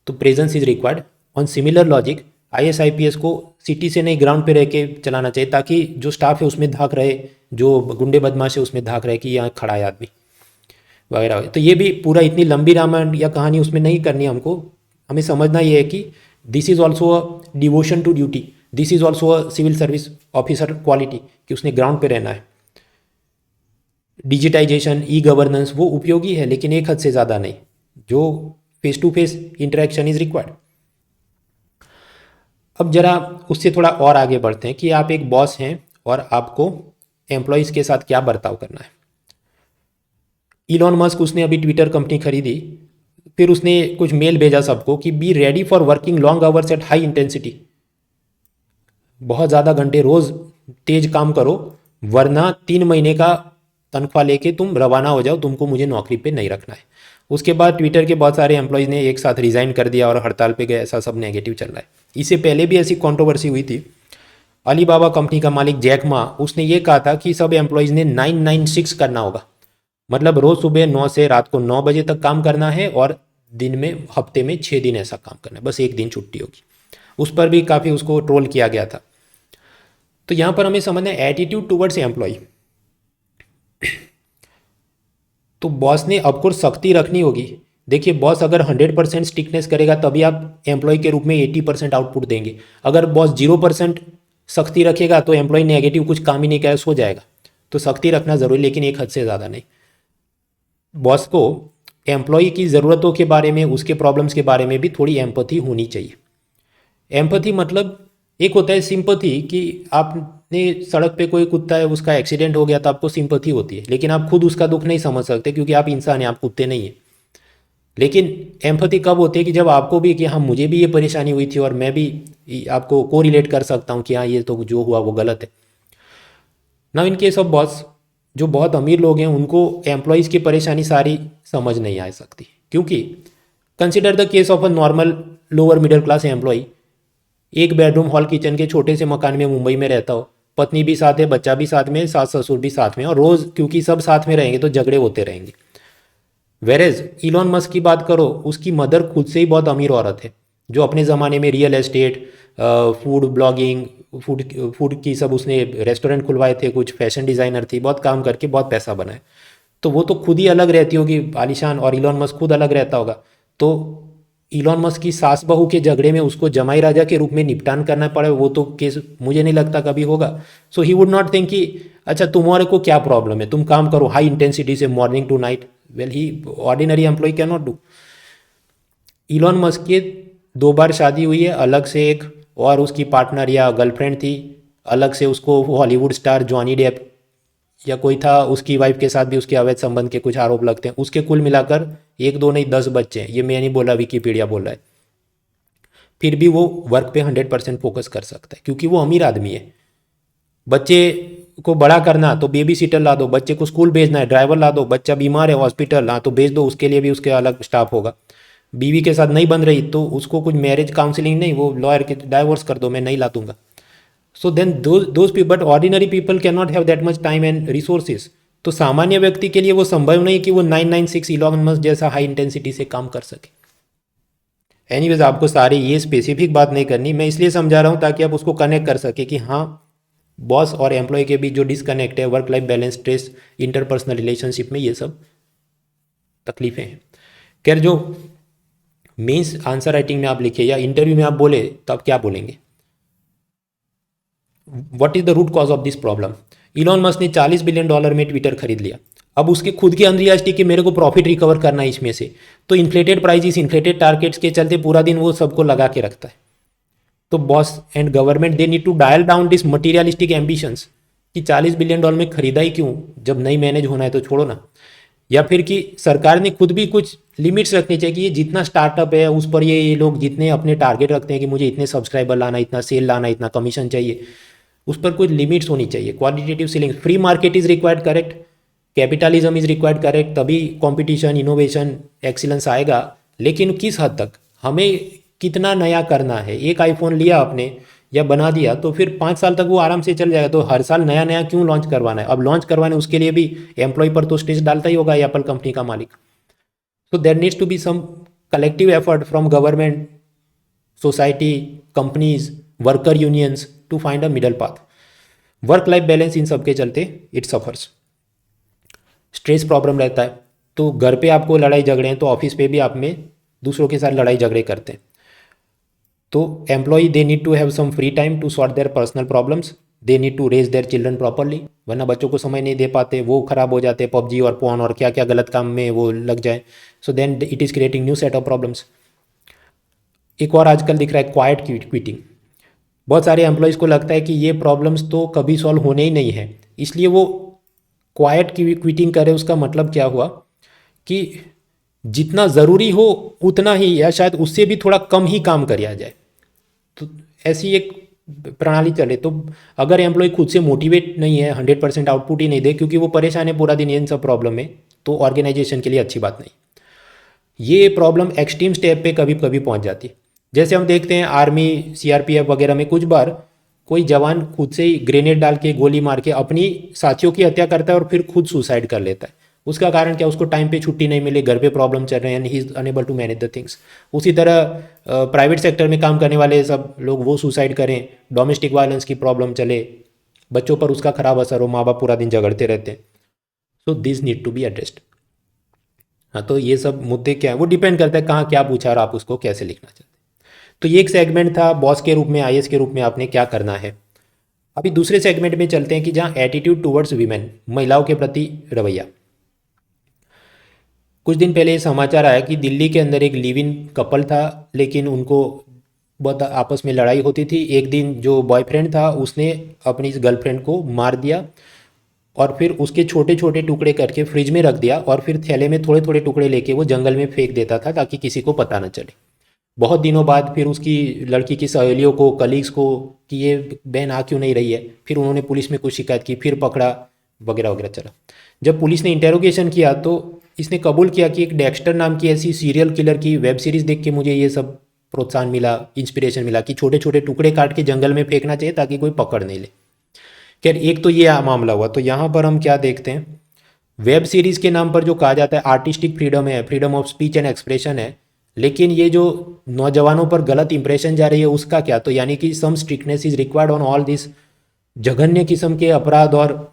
तो presence is required. On similar logic IAS IPS को सिटी से नहीं ग्राउंड पे रह के चलाना चाहिए, ताकि जो स्टाफ है उसमें धाक रहे, जो गुंडे बदमाश है उसमें धाक रहे कि यहाँ खड़ा है आदमी वगैरह। तो ये भी पूरा इतनी लंबी रामायण या कहानी उसमें नहीं करनी हमको। हमें समझना ये है कि this is also a devotion to duty, this is also a civil service officer quality, कि उसने ग्राउंड पे रहना है। डिजिटाइजेशन, ई गवर्नेंस वो उपयोगी है लेकिन एक हद से ज़्यादा नहीं। जो face to face interaction is required. अब जरा उससे थोड़ा और आगे बढ़ते हैं कि आप एक बॉस हैं और आपको एम्प्लॉयज़ के साथ क्या बर्ताव करना है। इलॉन मस्क, उसने अभी ट्विटर कंपनी खरीदी, फिर उसने कुछ मेल भेजा सबको कि be ready for working long hours at high intensity, बहुत ज़्यादा घंटे रोज़ तेज काम करो, वरना 3 महीने का तनख्वाह लेके तुम रवाना हो जाओ, तुमको मुझे नौकरी पे नहीं रखना है। उसके बाद ट्विटर के बहुत सारे एम्प्लॉयज़ ने एक साथ रिज़ाइन कर दिया और हड़ताल पे गए, ऐसा सब नेगेटिव चल रहा है। इससे पहले भी ऐसी कंट्रोवर्सी हुई थी। अलीबाबा कंपनी का मालिक जैक मा, उसने ये कहा था कि सब एम्प्लॉयज़ ने 996 करना होगा, मतलब रोज़ सुबह 9 से रात को 9 बजे तक काम करना है और दिन में हफ्ते में 6 दिन ऐसा काम करना है, बस एक दिन छुट्टी होगी। उस पर भी काफ़ी उसको ट्रोल किया गया था। तो यहाँ पर हमें समझना है एटीट्यूड टुवर्ड्स एम्प्लॉय। तो बॉस ने ऑफकोर्स सख्ती रखनी होगी। देखिए बॉस अगर 100% स्ट्रिक्टनेस करेगा तभी आप एम्प्लॉय के रूप में 80% आउटपुट देंगे। अगर बॉस 0% सख्ती रखेगा तो एम्प्लॉय नेगेटिव कुछ काम ही नहीं करे, सो जाएगा। तो सख्ती रखना ज़रूरी, लेकिन एक हद से ज़्यादा नहीं। बॉस को एम्प्लॉय की ज़रूरतों के बारे में, उसके प्रॉब्लम्स के बारे में भी थोड़ी एम्पैथी होनी चाहिए। एम्पैथी मतलब एक होता है सिंपैथी, कि आपने सड़क पे कोई कुत्ता है उसका एक्सीडेंट हो गया तो आपको सिंपैथी होती है, लेकिन आप खुद उसका दुख नहीं समझ सकते क्योंकि आप इंसान हैं, आप कुत्ते नहीं हैं। लेकिन एम्पैथी कब होती है कि जब आपको भी कि हाँ मुझे भी ये परेशानी हुई थी और मैं भी आपको को रिलेट कर सकता हूँ कि हाँ ये तो जो हुआ वो गलत है। Now in case of boss, जो बहुत अमीर लोग हैं उनको एम्प्लॉयज़ की परेशानी सारी समझ नहीं आ सकती, क्योंकि consider the case of a normal lower middle class employ, एक बेडरूम हॉल किचन के छोटे से मकान में मुंबई में रहता हो, पत्नी भी साथ है, बच्चा भी साथ में, सास ससुर भी साथ में, और रोज़ क्योंकि सब साथ में रहेंगे तो झगड़े होते रहेंगे। वेरेज इलॉन मस्क की बात करो, उसकी मदर खुद से ही बहुत अमीर औरत है, जो अपने ज़माने में real estate, food blogging, food की सब उसने रेस्टोरेंट खुलवाए थे, कुछ फैशन डिज़ाइनर थी, बहुत काम करके बहुत पैसा बनाए। तो वो तो खुद ही अलग रहती होगी आलिशान, और इलॉन मस्क खुद अलग रहता होगा। तो इलॉन मस्क की सास बहू के झगड़े में उसको जमाई राजा के रूप में निपटान करना पड़े, वो तो केस मुझे नहीं लगता कभी होगा। सो ही वुड नॉट थिंक कि अच्छा तुम्हारे को क्या प्रॉब्लम है, तुम काम करो हाई इंटेंसिटी से morning to night. Well he ordinary employee can not do. Elon Musk की 2 बार शादी हुई है अलग से, एक और उसकी पार्टनर या गर्लफ्रेंड थी अलग से, उसको हॉलीवुड स्टार जॉनी डेप या कोई था, उसकी वाइफ के साथ भी उसके अवैध संबंध के कुछ आरोप लगते हैं। उसके कुल मिलाकर 1 2 नहीं 10 बच्चे हैं, ये मैं नहीं बोला, विकीपीडिया बोल रहा है। फिर भी वो वर्क पे 100% फोकस कर सकता है क्योंकि वो अमीर आदमी है। बच्चे को बड़ा करना तो बेबी सीटर ला दो, बच्चे को स्कूल भेजना है ड्राइवर ला दो, बच्चा बीमार है हॉस्पिटल ला तो भेज दो, उसके लिए भी उसके अलग स्टाफ होगा। बीवी के साथ नहीं बन रही तो उसको कुछ मैरिज काउंसलिंग नहीं, वो लॉयर के डाइवोर्स कर दो, मैं नहीं ला दूंगा। So then those people, but ordinary people can not have that much time and resources. तो सामान्य व्यक्ति के लिए वो संभव नहीं कि वो 996 इलॉन मस्क जैसा हाई इंटेंसिटी से काम कर सके। एनीवेज, आपको सारी ये स्पेसिफिक बात नहीं करनी, मैं इसलिए समझा रहा हूँ ताकि आप उसको कनेक्ट कर सके कि हाँ, बॉस और एम्प्लॉय के बीच जो डिसकनेक्ट है, work life balance, stress, interpersonal relationship में, ये सब तकलीफें हैं। खैर, जो मेंस आंसर राइटिंग में आप लिखे या इंटरव्यू में आप बोले तो आप क्या बोलेंगे? What is the root cause of this problem? Elon Musk ने $40 बिलियन में ट्विटर खरीद लिया। अब उसके खुद की अनरियलिस्टी कि मेरे को प्रॉफिट रिकवर करना है इसमें से, तो इन्फ्लेटेड प्राइजेस, इन्फ्लेटेड टारगेट्स के चलते पूरा दिन वो सबको लगा के रखता है। तो boss and government they need to dial down this materialistic ambitions कि $40 बिलियन में खरीदा ही क्यों, जब नहीं मैनेज होना है तो छोड़ो ना। या फिर कि सरकार ने खुद भी कुछ लिमिट्स रखनी चाहिए कि ये जितना स्टार्टअप है उस पर ये लोग जितने अपने टारगेट रखते हैं कि मुझे इतने सब्सक्राइबर लाना, इतना सेल लाना, इतना कमीशन चाहिए, उस पर कुछ लिमिट्स होनी चाहिए। Qualitative selling, free market is required, correct, capitalism is required, correct, तभी कंपटीशन, इनोवेशन, एक्सीलेंस आएगा। लेकिन किस हद तक, हमें कितना नया करना है? एक आईफोन लिया आपने या बना दिया तो फिर 5 साल तक वो आराम से चल जाएगा, तो हर साल नया नया क्यों लॉन्च करवाना है? अब लॉन्च करवाने उसके लिए भी एम्प्लॉय पर तो स्ट्रेस डालता ही होगा एप्पल कंपनी का मालिक। So there needs to be some collective effort from government, society, companies, worker unions to find a middle path. Work life balance इन सबके चलते इट सफर्स, स्ट्रेस प्रॉब्लम रहता है। तो घर पे आपको लड़ाई झगड़े हैं तो ऑफिस पे भी आप में दूसरों के साथ लड़ाई झगड़े करते हैं। तो employee they need to have some free time to sort their personal problems, they need to raise their children properly, वरना बच्चों को समय नहीं दे पाते, वो खराब हो जाते, पबजी और पोर्न और क्या क्या गलत काम में वो लग जाए। So then it is creating new set of problems. एक और आजकल दिख रहा है क्वाइट क्विटिंग। बहुत सारे एम्प्लॉयज़ को लगता है कि ये प्रॉब्लम्स तो कभी सॉल्व होने ही नहीं है, इसलिए वो क्वाइट क्विटिंग करे। उसका मतलब क्या हुआ कि जितना ज़रूरी हो उतना ही या शायद उससे भी थोड़ा कम ही काम किया जाए। तो ऐसी एक प्रणाली चले। तो अगर एम्प्लॉय खुद से मोटिवेट नहीं है, 100% आउटपुट ही नहीं दे क्योंकि वो परेशान है पूरा दिन इन सब प्रॉब्लम में, तो ऑर्गेनाइजेशन के लिए अच्छी बात नहीं। ये प्रॉब्लम एक्सट्रीम स्टेप पे कभी कभी पहुंच जाती है। जैसे हम देखते हैं आर्मी, सीआरपीएफ वगैरह में कुछ बार कोई जवान खुद से ही ग्रेनेड डाल के, गोली मार के अपनी साथियों की हत्या करता है और फिर खुद सुसाइड कर लेता है। उसका कारण क्या? उसको टाइम पे छुट्टी नहीं मिले, घर पे प्रॉब्लम चल रहे हैं, he is unable to manage the things. उसी तरह प्राइवेट सेक्टर में काम करने वाले सब लोग वो सुसाइड करें, डोमेस्टिक वायलेंस की प्रॉब्लम चले, बच्चों पर उसका खराब असर हो, माँ बाप पूरा दिन झगड़ते रहते हैं। So this need to be addressed. हाँ, तो ये सब मुद्दे क्या है वो डिपेंड करता है कहाँ क्या पूछा और आप उसको कैसे लिखना चाहते हैं। तो ये एक सेगमेंट था, बॉस के रूप में, आईएएस के रूप में आपने क्या करना है। अभी दूसरे सेगमेंट में चलते हैं कि जहाँ एटीट्यूड टुवर्ड्स वीमेन, महिलाओं के प्रति रवैया। कुछ दिन पहले समाचार आया कि दिल्ली के अंदर एक लिव इन कपल था, लेकिन उनको बहुत आपस में लड़ाई होती थी। एक दिन जो बॉयफ्रेंड था उसने अपनी इस गर्लफ्रेंड को मार दिया और फिर उसके छोटे छोटे टुकड़े करके फ्रिज में रख दिया और फिर थैले में थोड़े थोड़े टुकड़े लेके वो जंगल में फेंक देता था ताकि किसी को पता न चले। बहुत दिनों बाद फिर उसकी लड़की की सहेलियों को, कलीग्स को कि ये बहन आ क्यों नहीं रही है, फिर उन्होंने पुलिस में कुछ शिकायत की, फिर पकड़ा, वगैरह वगैरह चला। जब पुलिस ने इंटेरोगेशन किया तो इसने कबूल किया कि एक डेक्स्टर नाम की ऐसी सीरियल किलर की वेब सीरीज़ देख के मुझे ये सब प्रोत्साहन मिला, इंस्पिरेशन मिला कि छोटे छोटे टुकड़े काट के जंगल में फेंकना चाहिए ताकि कोई पकड़ नहीं ले। खैर, एक तो ये मामला हुआ। तो यहाँ पर हम क्या देखते हैं, वेब सीरीज़ के नाम पर जो कहा जाता है आर्टिस्टिक फ्रीडम है, freedom of speech and expression है, लेकिन ये जो नौजवानों पर गलत इंप्रेशन जा रही है उसका क्या? तो यानी कि some strictness is required on all this. जघन्य किस्म के अपराध और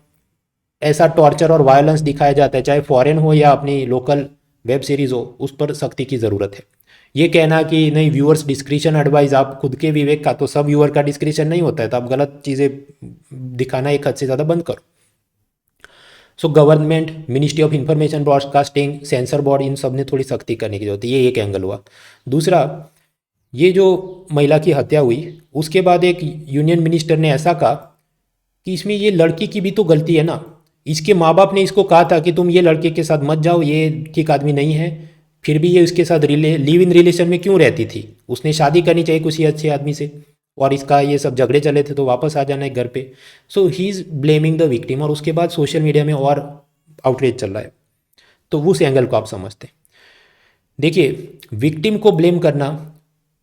ऐसा टॉर्चर और वायलेंस दिखाया जाता है, चाहे फॉरेन हो या अपनी लोकल वेब सीरीज़ हो, उस पर सख्ती की ज़रूरत है। ये कहना कि नहीं व्यूअर्स डिस्क्रिशन एडवाइस, आप खुद के विवेक का, तो सब व्यूअर का डिस्क्रिशन नहीं होता है, तो आप गलत चीज़ें दिखाना एक हद से ज़्यादा बंद करो। So government, ministry of information broadcasting, censor board, इन सब ने थोड़ी सख्ती करने की जरूरत है। ये एक एंगल हुआ। दूसरा, ये जो महिला की हत्या हुई उसके बाद एक यूनियन मिनिस्टर ने ऐसा कहा कि इसमें ये लड़की की भी तो गलती है ना। इसके माँ बाप ने इसको कहा था कि तुम ये लड़के के साथ मत जाओ, ये ठीक आदमी नहीं है, फिर भी ये उसके साथ लिव इन रिलेशन में क्यों रहती थी? उसने शादी करनी चाहिए किसी अच्छे आदमी से, और इसका ये सब झगड़े चले थे तो वापस आ जाना है घर पे। So he is blaming the victim, और उसके बाद सोशल मीडिया में और आउटरीच चल रहा है। तो उस एंगल को आप समझते हैं। देखिए, विक्टिम को ब्लेम करना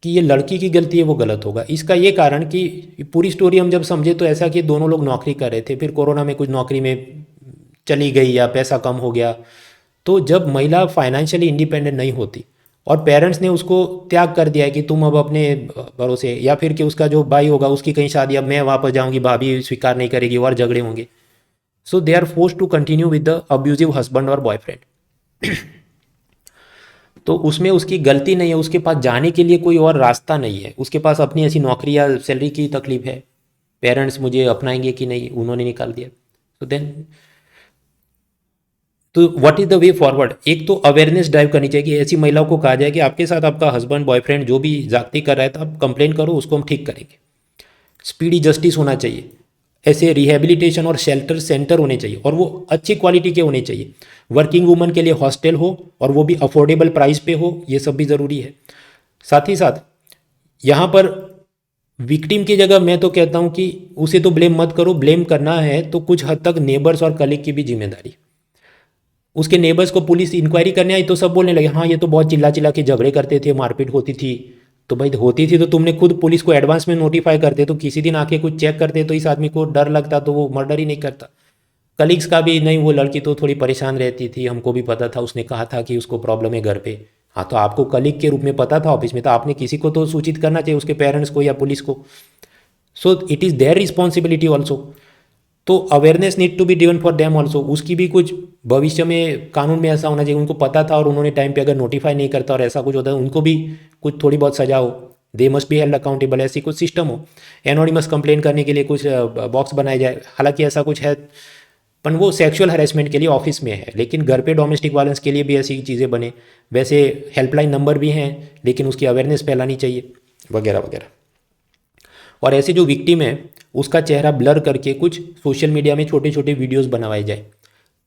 कि ये लड़की की गलती है वो गलत होगा। इसका ये कारण कि पूरी स्टोरी हम जब समझे तो ऐसा कि दोनों लोग नौकरी कर रहे थे, फिर कोरोना में कुछ नौकरी में चली गई या पैसा कम हो गया। तो जब महिला फाइनेंशियली इंडिपेंडेंट नहीं होती और पेरेंट्स ने उसको त्याग कर दिया है कि तुम अब अपने भरोसे, या फिर कि उसका जो भाई होगा उसकी कहीं शादी, अब मैं वापस जाऊंगी, भाभी स्वीकार नहीं करेगी और झगड़े होंगे। So they are force to continue with the abusive husband और बॉयफ्रेंड। तो उसमें उसकी गलती नहीं है, उसके पास जाने के लिए कोई और रास्ता नहीं है, उसके पास अपनी ऐसी नौकरी या सैलरी की तकलीफ है, पेरेंट्स मुझे अपनाएंगे कि नहीं, उन्होंने निकाल दिया। तो देन, तो what is the way forward? एक तो अवेयरनेस ड्राइव करनी चाहिए कि ऐसी महिलाओं को कहा जाए कि आपके साथ आपका हस्बैंड बॉयफ्रेंड जो भी जागती कर रहा है तो आप कंप्लेन करो, उसको हम ठीक करेंगे। स्पीडी जस्टिस होना चाहिए। ऐसे रिहेबिलिटेशन और शेल्टर सेंटर होने चाहिए और वो अच्छी क्वालिटी के होने चाहिए। वर्किंग वुमन के लिए हॉस्टल हो और वो भी अफोर्डेबल प्राइस पे हो, ये सब भी ज़रूरी है। साथ ही साथ यहाँ पर विक्टिम की जगह मैं तो कहता हूँ कि उसे तो ब्लेम मत करो, ब्लेम करना है तो कुछ हद तक नेबर्स और कलीग की भी जिम्मेदारी। उसके नेबर्स को पुलिस इंक्वायरी करने आई तो सब बोलने लगे हाँ ये तो बहुत चिल्ला चिल्ला के झगड़े करते थे, मारपीट होती थी। तो भाई होती थी तो तुमने खुद पुलिस को एडवांस में नोटिफाई करते, तो किसी दिन आके कुछ चेक करते तो इस आदमी को डर लगता तो वो मर्डर ही नहीं करता। कलीग्स का भी नहीं, वो लड़की तो थोड़ी परेशान रहती थी, हमको भी पता था, उसने कहा था कि उसको प्रॉब्लम है घर पे। हाँ तो आपको कलीग के रूप में पता था ऑफिस में, तो आपने किसी को तो सूचित करना चाहिए, उसके पेरेंट्स को या पुलिस को। So it is their responsibility also. तो awareness need to be given for them also. उसकी भी कुछ भविष्य में कानून में ऐसा होना चाहिए, उनको पता था और उन्होंने टाइम पे अगर नोटिफाई नहीं करता और ऐसा कुछ होता है उनको भी कुछ थोड़ी बहुत सजा हो। They must be held accountable, ऐसी कुछ सिस्टम हो। एनोनिमस कंप्लेन करने के लिए कुछ बॉक्स बनाया जाए, हालांकि ऐसा कुछ है पर वो सेक्सुअल हरेसमेंट के लिए ऑफिस में है, लेकिन घर पे डोमेस्टिक वायलेंस के लिए भी ऐसी चीज़ें बने। वैसे हेल्पलाइन नंबर भी हैं लेकिन उसकी अवेयरनेस फैलानी चाहिए, वगैरह वगैरह। और ऐसे जो विक्टिम है उसका चेहरा ब्लर करके कुछ सोशल मीडिया में छोटे छोटे वीडियोस बनवाए जाए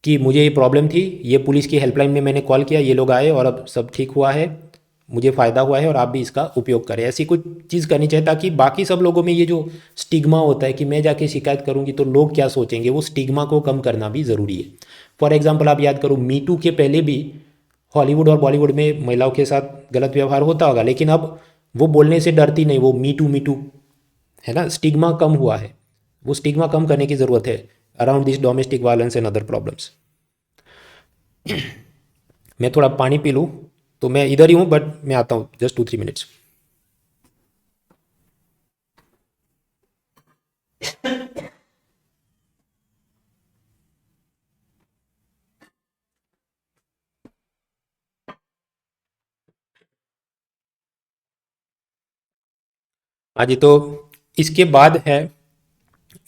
कि मुझे ये प्रॉब्लम थी, ये पुलिस की हेल्पलाइन में मैंने कॉल किया, ये लोग आए और अब सब ठीक हुआ है, मुझे फ़ायदा हुआ है और आप भी इसका उपयोग करें। ऐसी कुछ चीज़ करनी चाहिए ताकि बाकी सब लोगों में ये जो स्टिग्मा होता है कि मैं जाके शिकायत करूंगी तो लोग क्या सोचेंगे, वो स्टिग्मा को कम करना भी ज़रूरी है। फॉर एग्जाम्पल आप याद करो, मी टू के पहले भी हॉलीवुड और बॉलीवुड में महिलाओं के साथ गलत व्यवहार होता होगा, लेकिन अब वो बोलने से डरती नहीं, वो मी टू है ना, स्टिग्मा कम हुआ है। वो स्टिग्मा कम करने की ज़रूरत है around this domestic violence and other problems. मैं थोड़ा पानी पी लूँ, तो मैं इधर ही हूँ बट मैं आता हूँ जस्ट 2-3 मिनट्स। हाँ जी, तो इसके बाद है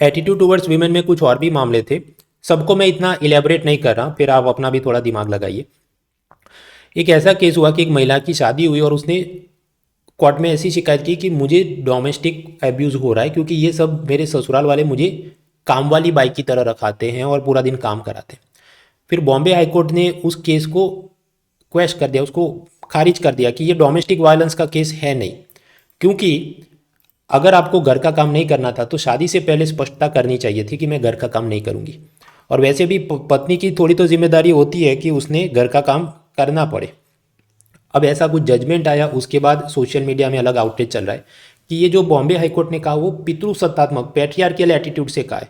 एटीट्यूड टूवर्ड्स वीमेन में कुछ और भी मामले थे, सबको मैं इतना इलेबरेट नहीं कर रहा, फिर आप अपना भी थोड़ा दिमाग लगाइए। एक ऐसा केस हुआ कि एक महिला की शादी हुई और उसने कोर्ट में ऐसी शिकायत की कि मुझे डोमेस्टिक एब्यूज़ हो रहा है क्योंकि ये सब मेरे ससुराल वाले मुझे काम वाली बाई की तरह रखाते हैं और पूरा दिन काम कराते हैं। फिर बॉम्बे हाई कोर्ट ने उस केस को क्वेश कर दिया, उसको खारिज कर दिया कि ये डोमेस्टिक वायलेंस का केस है नहीं, क्योंकि अगर आपको घर का काम नहीं करना था तो शादी से पहले स्पष्टता करनी चाहिए थी कि मैं घर का काम नहीं करूँगी। और वैसे भी पत्नी की थोड़ी तो जिम्मेदारी होती है कि उसने घर का काम करना पड़े। अब ऐसा कुछ जजमेंट आया, उसके बाद सोशल मीडिया में अलग आउटरीच चल रहा है कि ये जो बॉम्बे हाईकोर्ट ने कहा वो पितृसत्तात्मक पैट्रियार्कियल एटीट्यूड से कहा है।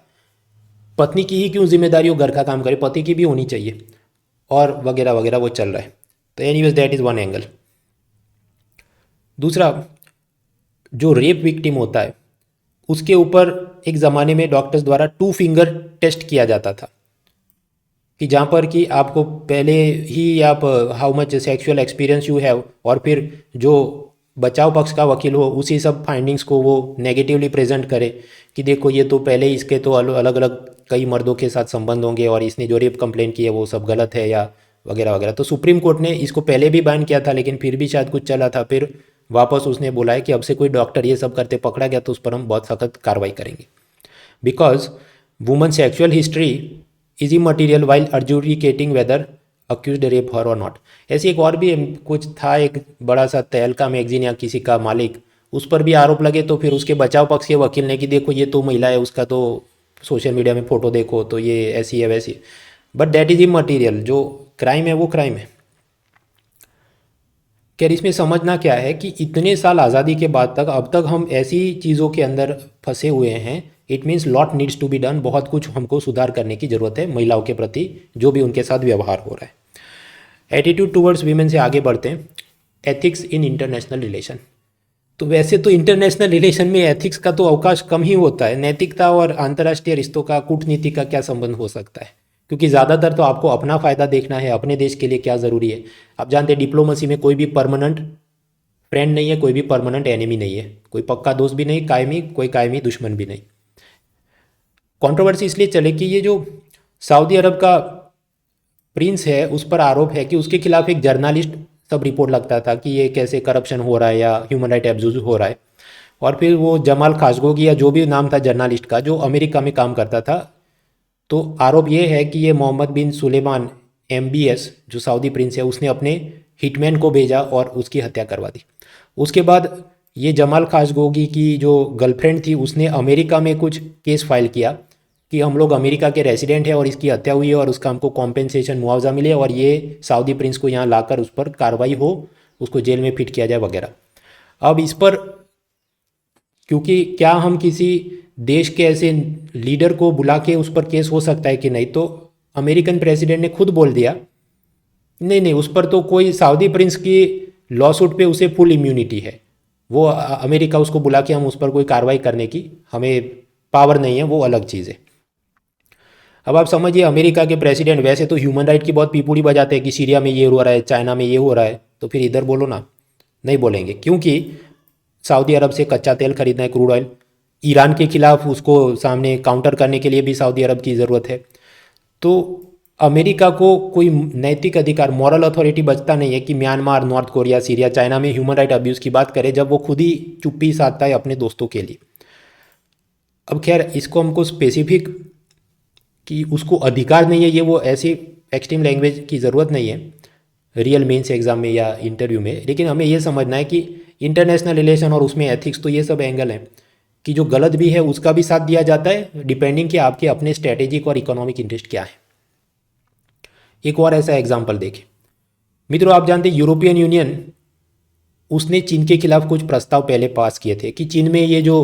पत्नी की ही क्यों जिम्मेदारी हो घर का काम करे, पति की भी होनी चाहिए, और वगैरह वगैरह वो चल रहा है। तो anyways that is one angle. दूसरा, जो रेप विक्टिम होता है उसके ऊपर एक ज़माने में डॉक्टर्स द्वारा 2 फिंगर टेस्ट किया जाता था कि जहाँ पर कि आपको पहले ही आप how much sexual experience you have, और फिर जो बचाव पक्ष का वकील हो उसी सब फाइंडिंग्स को वो नेगेटिवली प्रेजेंट करे कि देखो ये तो पहले ही इसके तो अलग अलग कई मर्दों के साथ संबंध होंगे और इसने जो रेप कंप्लेन की है वो सब गलत है या वगैरह वगैरह। तो सुप्रीम कोर्ट ने इसको पहले भी बैन किया था लेकिन फिर भी शायद कुछ चला था, फिर वापस उसने बोला है कि अब से कोई डॉक्टर ये सब करते पकड़ा गया तो उस पर हम बहुत सख्त कार्रवाई करेंगे, because woman sexual history is immaterial while adjudicating whether accused rape her or not. ऐसे एक और भी कुछ था, एक बड़ा सा तहलका मैगजीन या किसी का मालिक, उस पर भी आरोप लगे तो फिर उसके बचाव पक्ष के वकील ने कि देखो ये तो महिला है, उसका तो सोशल मीडिया में फ़ोटो देखो तो ये ऐसी है वैसी। बट दैट इज़ इमटीरियल, जो क्राइम है वो क्राइम है। खैर इसमें समझना क्या है कि इतने साल आज़ादी के बाद तक अब तक हम ऐसी चीज़ों के अंदर फंसे हुए हैं। It means lot needs to be done, बहुत कुछ हमको सुधार करने की ज़रूरत है महिलाओं के प्रति जो भी उनके साथ व्यवहार हो रहा है। एटीट्यूड टूवर्ड्स वीमेन से आगे बढ़ते हैं। Ethics in international relation. तो वैसे तो इंटरनेशनल रिलेशन में एथिक्स का तो अवकाश कम ही होता है। नैतिकता और अंतर्राष्ट्रीय रिश्तों का, कूटनीति का क्या संबंध हो सकता है, क्योंकि ज़्यादातर तो आपको अपना फ़ायदा देखना है, अपने देश के लिए क्या ज़रूरी है। आप जानते हैं डिप्लोमेसी में कोई भी परमानेंट फ्रेंड नहीं है, कोई भी परमानेंट एनिमी नहीं है, कोई पक्का दोस्त भी नहीं, कायमी कोई कायमी दुश्मन भी नहीं। कंट्रोवर्सी इसलिए चले कि ये जो सऊदी अरब का प्रिंस है उस पर आरोप है कि उसके खिलाफ एक जर्नलिस्ट सब रिपोर्ट लगता था कि ये कैसे करप्शन हो रहा है या ह्यूमन राइट एब्यूज हो रहा है। और फिर वो जमाल खाशोगी या जो भी नाम था जर्नलिस्ट का, जो अमेरिका में काम करता था, तो आरोप ये है कि ये मोहम्मद बिन सुलेमान MBS जो सऊदी प्रिंस है उसने अपने हिटमैन को भेजा और उसकी हत्या करवा दी। उसके बाद ये जमाल खाशोगी की जो गर्लफ्रेंड थी उसने अमेरिका में कुछ केस फाइल किया कि हम लोग अमेरिका के रेसिडेंट हैं और इसकी हत्या हुई है और उसका हमको कॉम्पेंसेशन मुआवजा मिले और ये सऊदी प्रिंस को यहाँ लाकर उस पर कार्रवाई हो, उसको जेल में फिट किया जाए वगैरह। अब इस पर क्योंकि क्या हम किसी देश के ऐसे लीडर को बुला के उस पर केस हो सकता है कि नहीं, तो अमेरिकन प्रेसिडेंट ने खुद बोल दिया नहीं नहीं, उस पर तो कोई सऊदी प्रिंस की लॉ सूट पे उसे फुल इम्यूनिटी है, वो अमेरिका उसको बुला के हम उस पर कोई कार्रवाई करने की हमें पावर नहीं है, वो अलग चीज़ है। अब आप समझिए अमेरिका के प्रेसिडेंट वैसे तो ह्यूमन राइट की बहुत पीपूड़ी बजाते हैं कि सीरिया में ये हो रहा है, चाइना में ये हो रहा है, तो फिर इधर बोलो ना, नहीं बोलेंगे क्योंकि सऊदी अरब से कच्चा तेल खरीदना है, क्रूड ऑयल। ईरान के खिलाफ उसको सामने काउंटर करने के लिए भी सऊदी अरब की ज़रूरत है। तो अमेरिका को कोई नैतिक अधिकार, मॉरल अथॉरिटी बचता नहीं है कि Myanmar, north Korea, Syria, China में ह्यूमन राइट अब्यूज़ की बात करे जब वो खुद ही चुप्पी साधता है अपने दोस्तों के लिए। अब खैर इसको हमको स्पेसिफिक कि उसको अधिकार नहीं है ये वो ऐसी एक्सट्रीम लैंग्वेज की ज़रूरत नहीं है रियल मेंस एग्जाम में या इंटरव्यू में, लेकिन हमें ये समझना है कि इंटरनेशनल रिलेशन और उसमें एथिक्स तो ये सब एंगल हैं कि जो गलत भी है उसका भी साथ दिया जाता है डिपेंडिंग कि आपके अपने स्ट्रेटेजिक और इकोनॉमिक इंटरेस्ट क्या है। एक और ऐसा एग्जाम्पल देखें मित्रों, आप जानते हैं यूरोपियन यूनियन उसने चीन के खिलाफ कुछ प्रस्ताव पहले पास किए थे कि चीन में ये जो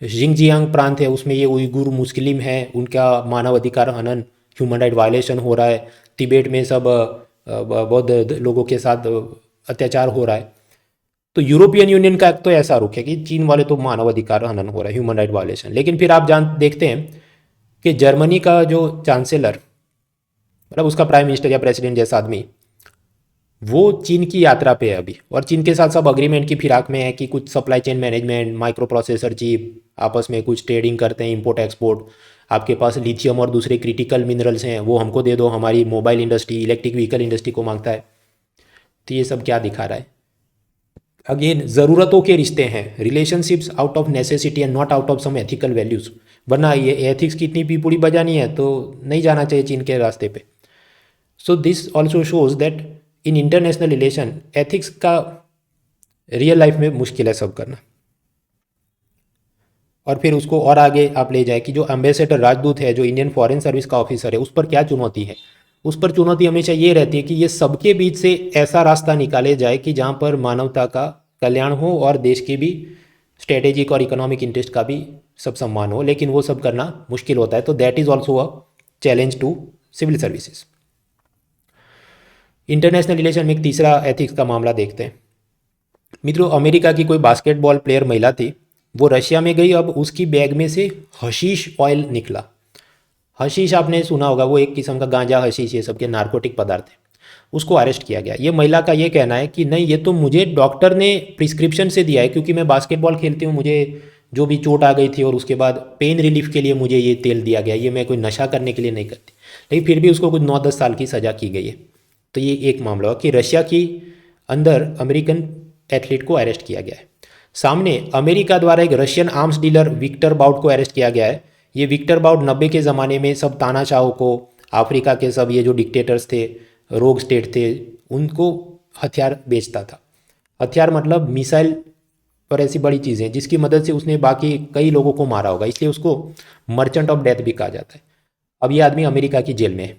जिंगजियांग प्रांत है उसमें ये उइगुर मुस्लिम है, उनका मानवाधिकार हनन, ह्यूमन राइट वायलेशन हो रहा है, तिबेट में सब बौद्ध लोगों के साथ अत्याचार हो रहा है। तो यूरोपियन यूनियन का तो ऐसा रुख है कि चीन वाले तो मानवाधिकार हनन हो रहा है, ह्यूमन राइट वायलेशन। लेकिन फिर आप देखते हैं कि जर्मनी का जो चांसलर, मतलब उसका प्राइम मिनिस्टर या प्रेसिडेंट जैसा आदमी, वो चीन की यात्रा पे है अभी और चीन के साथ सब अग्रीमेंट की फिराक में है कि कुछ supply chain management, micro processor chip, आपस में कुछ ट्रेडिंग करते हैं, इंपोर्ट एक्सपोर्ट। आपके पास लिथियम और दूसरे क्रिटिकल मिनरल्स हैं वो हमको दे दो, हमारी mobile industry, electric vehicle industry को मांगता है। तो ये सब क्या दिखा रहा है? अगेन ज़रूरतों के रिश्ते हैं, relationships out of necessity and not out of some ethical values. वरना ये एथिक्स की इतनी पीपूड़ी बजानी है तो नहीं जाना चाहिए चीन के रास्ते पे। सो this also shows that in international relation ethics का रियल लाइफ में मुश्किल है सब करना। और फिर उसको और आगे आप ले जाए कि जो एम्बेसडर, राजदूत है, जो इंडियन फॉरेन सर्विस का ऑफिसर है, उस पर क्या चुनौती है? उस पर चुनौती हमेशा ये रहती है कि ये सबके बीच से ऐसा रास्ता निकाले जाए कि जहाँ पर मानवता का कल्याण हो और देश की भी स्ट्रेटेजिक और इकोनॉमिक इंटरेस्ट का भी सब सम्मान हो, लेकिन वो सब करना मुश्किल होता है। तो that is also a challenge to civil services. International relation में एक तीसरा एथिक्स का मामला देखते हैं मित्रों। अमेरिका की कोई बास्केटबॉल प्लेयर महिला थी, वो रशिया में गई, अब उसकी बैग में से हशीश ऑयल निकला। हशीश आपने सुना होगा, वो एक किस्म का गांजा, हशीश, ये सब के नार्कोटिक पदार्थ है। उसको अरेस्ट किया गया। ये महिला का ये कहना है कि नहीं, ये तो मुझे डॉक्टर ने प्रिस्क्रिप्शन से दिया है क्योंकि मैं बास्केटबॉल खेलती हूँ, मुझे जो भी चोट आ गई थी और उसके बाद पेन रिलीफ के लिए मुझे ये तेल दिया गया, ये मैं कोई नशा करने के लिए नहीं करती। लेकिन फिर भी उसको कुछ 9-10 साल की सज़ा की गई है। तो ये एक मामला हुआ कि रशिया की अंदर अमेरिकन एथलीट को अरेस्ट किया गया है। सामने अमेरिका द्वारा एक Russian arms dealer Victor Bout को अरेस्ट किया गया है। ये विक्टर बाउट 90 के ज़माने में सब तानाशाहों को, अफ्रीका के सब ये जो डिक्टेटर्स थे, रोग स्टेट थे, उनको हथियार बेचता था। हथियार मतलब मिसाइल और ऐसी बड़ी चीज़ें जिसकी मदद से उसने बाकी कई लोगों को मारा होगा, इसलिए उसको मर्चेंट ऑफ डेथ भी कहा जाता है। अब ये आदमी अमेरिका की जेल में है।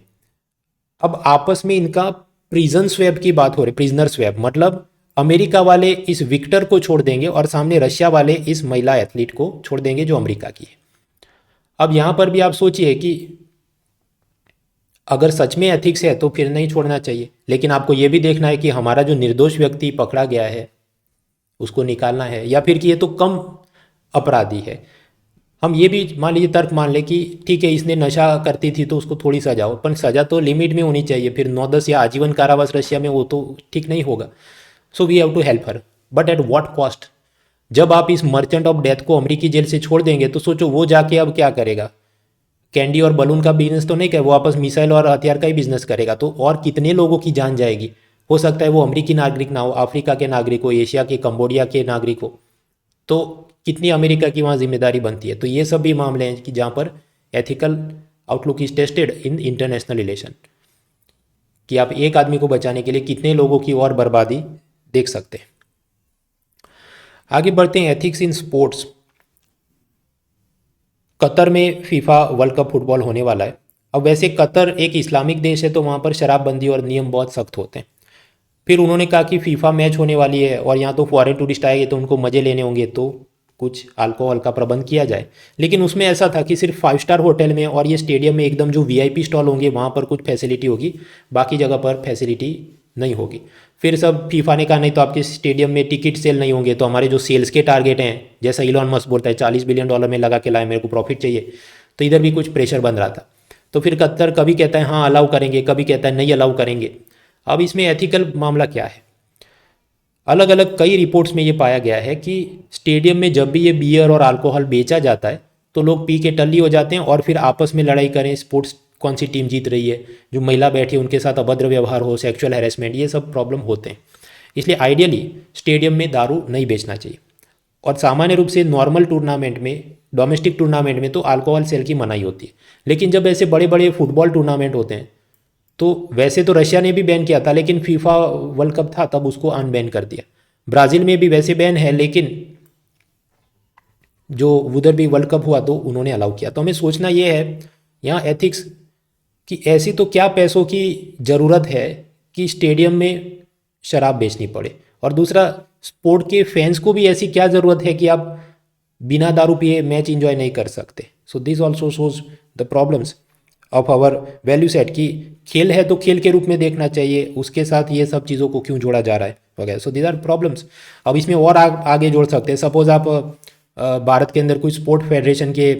अब आपस में इनका प्रिजन स्वैप की बात हो रही, प्रिजनर स्वैप मतलब अमेरिका वाले इस विक्टर को छोड़ देंगे और सामने रशिया वाले इस महिला एथलीट को छोड़ देंगे जो अमेरिका की है। अब यहाँ पर भी आप सोचिए कि अगर सच में एथिक्स है तो फिर नहीं छोड़ना चाहिए, लेकिन आपको ये भी देखना है कि हमारा जो निर्दोष व्यक्ति पकड़ा गया है उसको निकालना है, या फिर कि ये तो कम अपराधी है। हम ये भी मान लीजिए तर्क मान लें कि ठीक है इसने नशा करती थी तो उसको थोड़ी सजा हो, पर सजा तो लिमिट में होनी चाहिए। फिर 9-10 या आजीवन कारावास रशिया में वो तो ठीक नहीं होगा। So we have to help her, but at what cost. जब आप इस मर्चेंट ऑफ डेथ को अमेरिकी जेल से छोड़ देंगे तो सोचो वो जाके अब क्या करेगा। कैंडी और बलून का बिजनेस तो नहीं करे, वो आपस मिसाइल और हथियार का ही बिजनेस करेगा। तो और कितने लोगों की जान जाएगी। हो सकता है वो अमेरिकी नागरिक ना हो, अफ्रीका के नागरिक हो, एशिया के, कंबोडिया के नागरिक हो, तो कितनी अमेरिका की वहाँ जिम्मेदारी बनती है। तो ये सब भी मामले हैं कि जहाँ पर ethical outlook is tested in international relation, कि आप एक आदमी को बचाने के लिए कितने लोगों की और बर्बादी देख सकते हैं। आगे बढ़ते हैं, एथिक्स इन स्पोर्ट्स। कतर में फीफा वर्ल्ड कप फुटबॉल होने वाला है। अब वैसे कतर एक इस्लामिक देश है तो वहाँ पर शराबबंदी और नियम बहुत सख्त होते हैं। फिर उन्होंने कहा कि फीफा मैच होने वाली है और यहाँ तो फॉरेन टूरिस्ट आएंगे तो उनको मज़े लेने होंगे, तो कुछ अल्कोहल का प्रबंध किया जाए। लेकिन उसमें ऐसा था कि सिर्फ 5 स्टार होटल में और ये स्टेडियम में एकदम जो वीआईपी स्टॉल होंगे वहाँ पर कुछ फैसिलिटी होगी, बाकी जगह पर फैसिलिटी नहीं होगी। फिर सब फीफा ने कहा नहीं तो आपके स्टेडियम में टिकट सेल नहीं होंगे, तो हमारे जो सेल्स के टारगेट हैं, जैसा इलॉन मस्क बोलता है $40 बिलियन में लगा के लाए, मेरे को प्रॉफिट चाहिए, तो इधर भी कुछ प्रेशर बन रहा था। तो फिर कतर कभी कहता है हाँ अलाउ करेंगे, कभी कहता है नहीं अलाउ करेंगे। अब इसमें एथिकल मामला क्या है। अलग अलग कई रिपोर्ट्स में ये पाया गया है कि स्टेडियम में जब भी ये बियर और अल्कोहल बेचा जाता है तो लोग पी के टल्ली हो जाते हैं और फिर आपस में लड़ाई करें, स्पोर्ट्स कौन सी टीम जीत रही है, जो महिला बैठी है उनके साथ अभद्र व्यवहार हो, सेक्सुअल हैरेसमेंट, ये सब प्रॉब्लम होते हैं। इसलिए आइडियली स्टेडियम में दारू नहीं बेचना चाहिए। और सामान्य रूप से नॉर्मल टूर्नामेंट में, डोमेस्टिक टूर्नामेंट में तो अल्कोहल सेल की मनाही होती है। लेकिन जब ऐसे बड़े बड़े फुटबॉल टूर्नामेंट होते हैं तो वैसे तो रशिया ने भी बैन किया था, लेकिन फीफा वर्ल्ड कप था तब उसको अनबैन कर दिया। ब्राज़ील में भी वैसे बैन है, लेकिन जो उधर भी वर्ल्ड कप हुआ तो उन्होंने अलाउ किया। तो हमें सोचना ये है यहाँ एथिक्स कि ऐसी तो क्या पैसों की ज़रूरत है कि स्टेडियम में शराब बेचनी पड़े, और दूसरा स्पोर्ट के फैंस को भी ऐसी क्या ज़रूरत है कि आप बिना दारू पिए मैच एंजॉय नहीं कर सकते। So this also shows the problems of our value set, कि खेल है तो खेल के रूप में देखना चाहिए, उसके साथ ये सब चीज़ों को क्यों जोड़ा जा रहा है वगैरह। So these are problems. अब इसमें और आगे जोड़ सकते हैं। सपोज आप भारत के अंदर कोई स्पोर्ट फेडरेशन के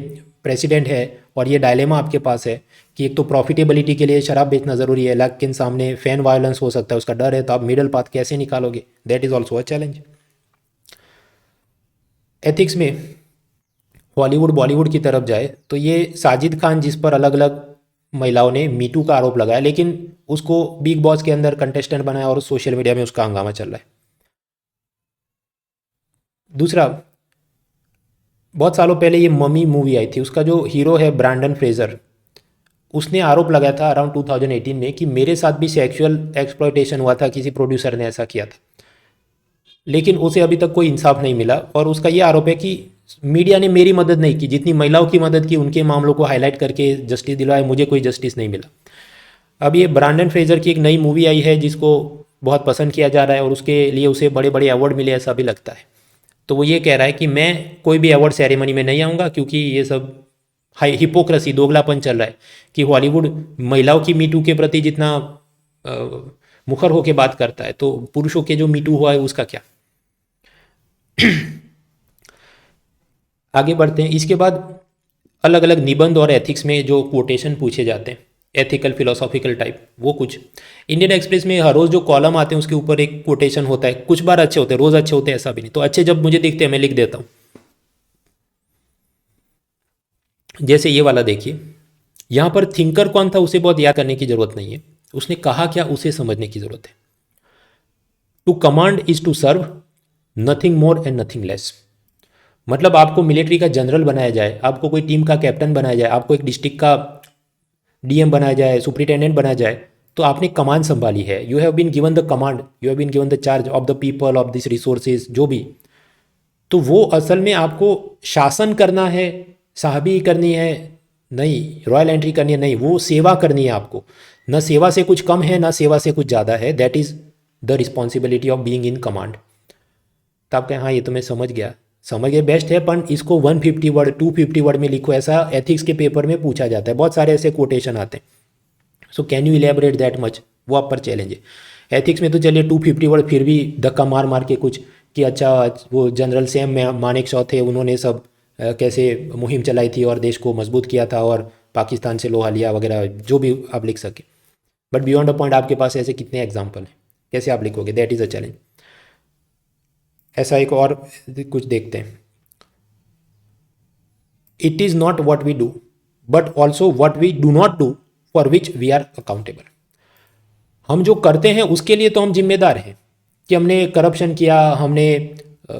प्रेसिडेंट है और ये डायलेमा आपके पास है कि एक तो प्रॉफिटेबिलिटी के लिए शराब बेचना ज़रूरी है, लेकिन सामने फैन वायलेंस हो सकता है, उसका डर है, तो आप मिडल पाथ कैसे निकालोगे। That is also a challenge. Ethics में हॉलीवुड बॉलीवुड की तरफ जाए तो ये साजिद खान, जिस पर अलग अलग महिलाओं ने मीटू का आरोप लगाया, लेकिन उसको बिग बॉस के अंदर कंटेस्टेंट बनाया और सोशल मीडिया में उसका हंगामा चल रहा है। दूसरा, बहुत सालों पहले ये ममी मूवी आई थी, उसका जो हीरो है ब्रैंडन फ्रेजर, उसने आरोप लगाया था अराउंड 2018 में कि मेरे साथ भी सेक्सुअल एक्सप्लॉयटेशन हुआ था, किसी प्रोड्यूसर ने ऐसा किया था, लेकिन उसे अभी तक कोई इंसाफ नहीं मिला। और उसका ये आरोप है कि मीडिया ने मेरी मदद नहीं की, जितनी महिलाओं की मदद की उनके मामलों को हाईलाइट करके जस्टिस दिलवाया, मुझे कोई जस्टिस नहीं मिला। अब ये ब्रैंडन फ्रेजर की एक नई मूवी आई है जिसको बहुत पसंद किया जा रहा है और उसके लिए उसे बड़े बड़े अवार्ड मिले ऐसा भी लगता है। तो वो ये कह रहा है कि मैं कोई भी अवार्ड सेरेमनी में नहीं आऊँगा, क्योंकि ये सब हाई हिपोक्रेसी, दोगलापन चल रहा है कि हॉलीवुड महिलाओं की मीटू के प्रति जितना मुखर होकर बात करता है, तो पुरुषों के जो मीटू हुआ है उसका क्या। आगे बढ़ते हैं। इसके बाद अलग अलग निबंध और एथिक्स में जो कोटेशन पूछे जाते हैं, एथिकल फिलोसॉफिकल टाइप, वो कुछ इंडियन एक्सप्रेस में हर रोज़ जो कॉलम आते हैं उसके ऊपर एक कोटेशन होता है। कुछ बार अच्छे होते हैं, रोज़ अच्छे होते हैं ऐसा भी नहीं, तो अच्छे जब मुझे दिखते हैं मैं लिख देता हूँ। जैसे ये वाला देखिए, यहाँ पर थिंकर कौन था उसे बहुत याद करने की जरूरत नहीं है, उसने कहा क्या उसे समझने की जरूरत है। To command is to serve, nothing more and nothing less. मतलब आपको मिलिट्री का जनरल बनाया जाए, आपको कोई टीम का कैप्टन बनाया जाए, आपको एक डिस्ट्रिक्ट का डीएम बनाया जाए, सुपरिटेंडेंट बनाया जाए, तो आपने कमांड संभाली है। You have been given the command, you have been given the charge of the people, of this resources, जो भी, तो वो असल में आपको शासन करना है, साहबी करनी है नहीं, रॉयल एंट्री करनी है नहीं, वो सेवा करनी है आपको। न सेवा से कुछ कम है ना सेवा से कुछ ज़्यादा है, that is the responsibility of being in command. तो आप कहें हाँ ये तो मैं समझ गया बेस्ट है, पर इसको 150 वर्ड 250 वर्ड में लिखो, ऐसा एथिक्स के पेपर में पूछा जाता है, बहुत सारे ऐसे कोटेशन आते हैं। So can you elaborate that much, वो आप पर चैलेंज है। एथिक्स में तो चलिए 250 वर्ड फिर भी धक्का मार मार के कुछ कि अच्छा वो जनरल सैम मानेकशॉ थे, उन्होंने सब कैसे मुहिम चलाई थी और देश को मजबूत किया था और पाकिस्तान से लोहा लिया वगैरह, जो भी आप लिख सके। बट बियॉन्ड अ पॉइंट आपके पास ऐसे कितने एग्जाम्पल हैं, कैसे आप लिखोगे, दैट इज़ अ चैलेंज। ऐसा एक और कुछ देखते हैं। It is not what we do but also what we do not do for which we are accountable. हम जो करते हैं उसके लिए तो हम जिम्मेदार हैं, कि हमने करप्शन किया, हमने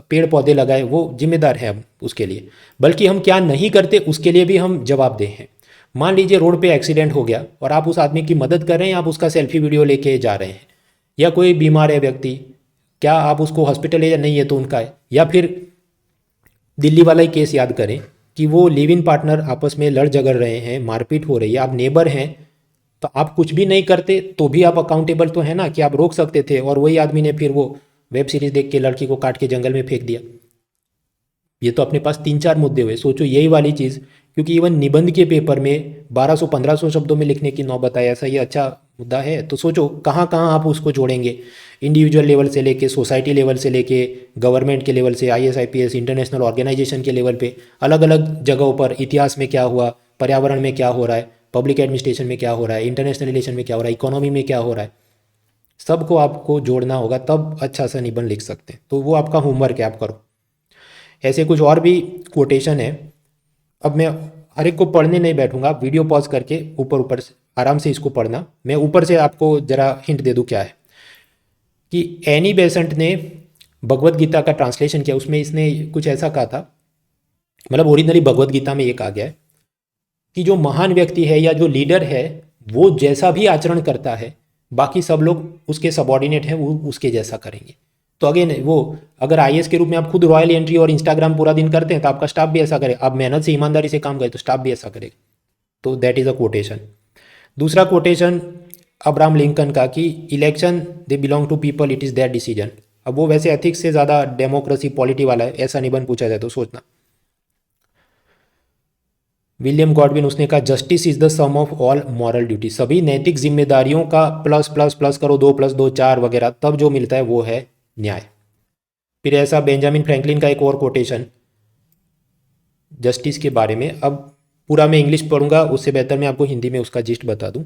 पेड़ पौधे लगाए, वो जिम्मेदार है हम उसके लिए। बल्कि हम क्या नहीं करते उसके लिए भी हम जवाबदेह हैं। मान लीजिए रोड पे एक्सीडेंट हो गया और आप उस आदमी की मदद कर रहे हैं, आप उसका सेल्फी वीडियो लेके जा रहे हैं, या कोई बीमार है व्यक्ति, क्या आप उसको हॉस्पिटल है या नहीं है तो उनका है। या फिर दिल्ली वाला ही केस याद करें कि वो लिव इन पार्टनर आपस में लड़ झगड़ रहे हैं, मारपीट हो रही है, आप नेबर हैं, तो आप कुछ भी नहीं करते तो भी आप अकाउंटेबल तो है ना, कि आप रोक सकते थे, और वही आदमी ने फिर वो वेब सीरीज देख के लड़की को काट के जंगल में फेंक दिया। ये तो अपने पास 3-4 मुद्दे हुए। सोचो यही वाली चीज़, क्योंकि इवन निबंध के पेपर में 1200-1500 शब्दों में लिखने की नौबत आए, ऐसा ये अच्छा मुद्दा है, तो सोचो कहाँ कहाँ आप उसको जोड़ेंगे। इंडिविजुअल लेवल से लेके, सोसाइटी लेवल से लेके, गवर्नमेंट के लेवल से, IAS IPS इंटरनेशनल ऑर्गेनाइजेशन के लेवल पे, अलग अलग जगहों पर इतिहास में क्या हुआ, पर्यावरण में क्या हो रहा है, पब्लिक एडमिनिस्ट्रेशन में क्या हो रहा है, इंटरनेशनल रिलेशन में क्या हो रहा है, इकोनॉमी में क्या हो रहा है, सबको आपको जोड़ना होगा, तब अच्छा सा निबंध लिख सकते हैं। तो वो आपका होमवर्क है, आप करो। ऐसे कुछ और भी कोटेशन है। अब मैं हर एक को पढ़ने नहीं बैठूंगा, वीडियो पॉज करके ऊपर ऊपर से आराम से इसको पढ़ना। मैं ऊपर से आपको ज़रा हिंट दे दूँ क्या है, कि एनी बेसेंट ने भगवत गीता का ट्रांसलेशन किया, उसमें इसने कुछ ऐसा कहा था, मतलब ओरिजिनली भगवत गीता में ये कहा गया है कि जो महान व्यक्ति है या जो लीडर है, वो जैसा भी आचरण करता है, बाकी सब लोग उसके सबॉर्डिनेट हैं, वो उसके जैसा करेंगे। तो अगेन वो, अगर IAS के रूप में आप खुद रॉयल एंट्री और इंस्टाग्राम पूरा दिन करते हैं तो आपका स्टाफ भी ऐसा करे, आप मेहनत से ईमानदारी से काम करें तो स्टाफ भी ऐसा करेगा। तो दैट इज़ अ कोटेशन। दूसरा कोटेशन अब्राहम लिंकन का, कि election they belong to people, it is their decision. अब वो वैसे एथिक्स से ज़्यादा डेमोक्रेसी पॉलिटी वाला है, ऐसा निबंध पूछा जाए तो सोचना। विलियम गॉडविन, उसने कहा justice is the sum of all moral duty. सभी नैतिक जिम्मेदारियों का प्लस प्लस प्लस करो, 2+2 4 वगैरह, तब जो मिलता है वो है न्याय। फिर ऐसा बेंजामिन फ्रैंकलिन का एक और कोटेशन जस्टिस के बारे में। अब पूरा मैं इंग्लिश पढ़ूंगा, उससे बेहतर मैं आपको हिंदी में उसका जिस्ट बता दूं।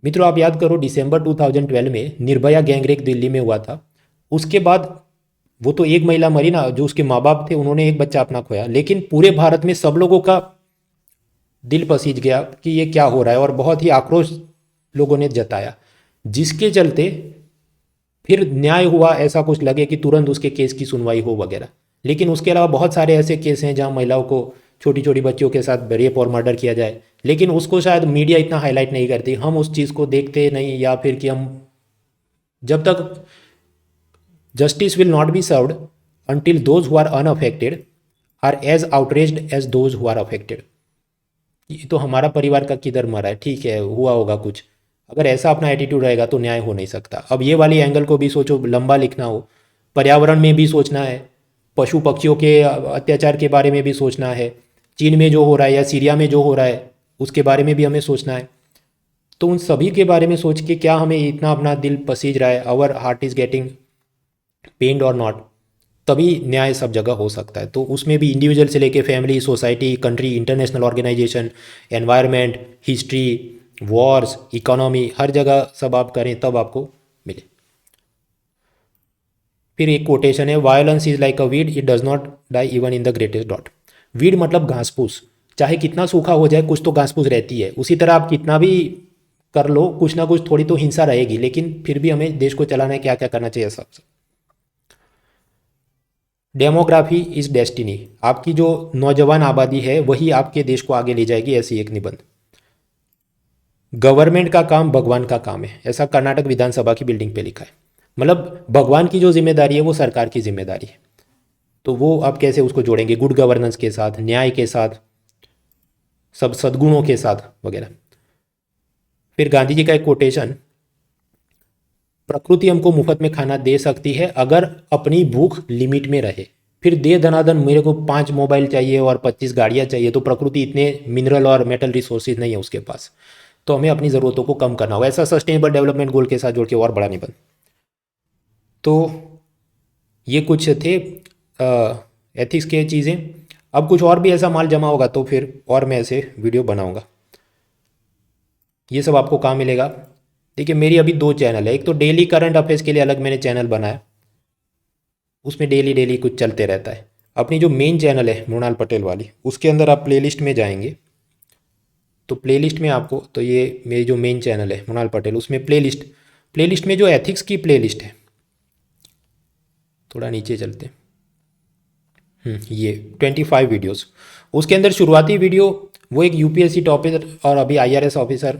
मित्रों आप याद करो, दिसंबर 2012 में निर्भया गैंगरेप दिल्ली में हुआ था। उसके बाद वो तो एक महिला मरी ना, जो उसके माँ बाप थे उन्होंने एक बच्चा अपना खोया, लेकिन पूरे भारत में सब लोगों का दिल पसीज गया कि ये क्या हो रहा है, और बहुत ही आक्रोश लोगों ने जताया, जिसके चलते फिर न्याय हुआ, ऐसा कुछ लगे कि तुरंत उसके केस की सुनवाई हो वगैरह। लेकिन उसके अलावा बहुत सारे ऐसे केस हैं जहां महिलाओं को, छोटी छोटी बच्चियों के साथ रेप और मर्डर किया जाए, लेकिन उसको शायद मीडिया इतना हाईलाइट नहीं करती, हम उस चीज़ को देखते नहीं, या फिर कि हम जब तक justice will not be served until those who are unaffected are as outraged as those who are affected। ये तो हमारा परिवार का किधर मरा है, ठीक है हुआ होगा कुछ, अगर ऐसा अपना एटीट्यूड रहेगा तो न्याय हो नहीं सकता। अब ये वाली एंगल को भी सोचो, लंबा लिखना हो, पर्यावरण में भी सोचना है, पशु पक्षियों के अत्याचार के बारे में भी सोचना है, चीन में जो हो रहा है या सीरिया में जो हो रहा है उसके बारे में भी हमें सोचना है। तो उन सभी के बारे में सोच के क्या हमें इतना अपना दिल पसीज रहा है, आवर हार्ट इज़ गेटिंग पेन्ड और नॉट, तभी न्याय सब जगह हो सकता है। तो उसमें भी इंडिविजुअल से लेके family, society, country, international organisation, environment, history, wars, economy, हर जगह सब आप करें तब आपको मिले। फिर एक कोटेशन है, violence is like a weed, it does not die even in the greatest डॉट। वीड मतलब घास फूस, चाहे कितना सूखा हो जाए कुछ तो घास फूस रहती है, उसी तरह आप कितना भी कर लो कुछ ना कुछ थोड़ी तो हिंसा रहेगी, लेकिन फिर भी हमें देश को चलाना है, क्या क्या करना चाहिए सब। डेमोग्राफी इज डेस्टिनी, आपकी जो नौजवान आबादी है वही आपके देश को आगे ले जाएगी, ऐसी एक निबंध। गवर्नमेंट का काम भगवान का काम है, ऐसा कर्नाटक विधानसभा की बिल्डिंग पे लिखा है। मतलब भगवान की जो जिम्मेदारी है वो सरकार की जिम्मेदारी है। तो वो आप कैसे उसको जोड़ेंगे गुड गवर्नेंस के साथ, न्याय के साथ, सब सद्गुणों के साथ वगैरह। फिर गांधी जी का एक कोटेशन, प्रकृति हमको मुफ्त में खाना दे सकती है अगर अपनी भूख लिमिट में रहे। फिर दे दनादन मेरे को 5 मोबाइल चाहिए और 25 गाड़ियाँ चाहिए, तो प्रकृति इतने मिनरल और मेटल रिसोर्सेज नहीं है उसके पास। तो हमें अपनी ज़रूरतों को कम करना होगा। ऐसा सस्टेनेबल डेवलपमेंट गोल के साथ जोड़ के और बड़ा नहीं बन। तो ये कुछ थे एथिक्स के चीज़ें। अब कुछ और भी ऐसा माल जमा होगा तो फिर और मैं ऐसे वीडियो बनाऊंगा। ये सब आपको कहाँ मिलेगा? देखिए मेरी अभी 2 चैनल है। एक तो डेली करंट अफेयर्स के लिए अलग मैंने चैनल बनाया, उसमें डेली डेली कुछ चलते रहता है। अपनी जो मेन चैनल है मृणाल पटेल वाली, उसके अंदर आप प्लेलिस्ट में जाएंगे तो प्लेलिस्ट में आपको, तो ये मेरी जो मेन चैनल है मृणाल पटेल, उसमें प्लेलिस्ट में जो एथिक्स की प्लेलिस्ट है, थोड़ा नीचे चलते हैं, ये 25 वीडियोस। उसके अंदर शुरुआती वीडियो वो एक यूपीएससी टॉपर और अभी आईआरएस ऑफिसर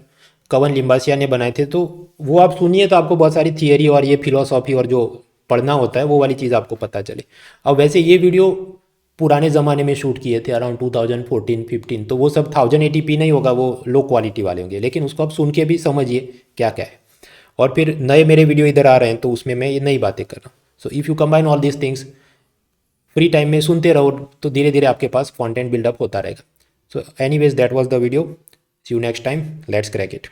कवन लिम्बासिया ने बनाए थे, तो वो आप सुनिए तो आपको बहुत सारी थियरी और ये फिलोसॉफी और जो पढ़ना होता है वो वाली चीज़ आपको पता चले। अब वैसे ये वीडियो पुराने ज़माने में शूट किए थे अराउंड 2014-15, तो वो सब 1080p नहीं होगा, वो लो क्वालिटी वाले होंगे, लेकिन उसको आप सुन के भी समझिए क्या क्या है। और फिर नए मेरे वीडियो इधर आ रहे हैं तो उसमें मैं ये नई बातें कर रहा हूँ। So if you combine all these things, free time में सुनते रहो तो धीरे धीरे आपके पास कंटेंट बिल्डअप होता रहेगा। So anyways that was the video, see you next time, let's crack it.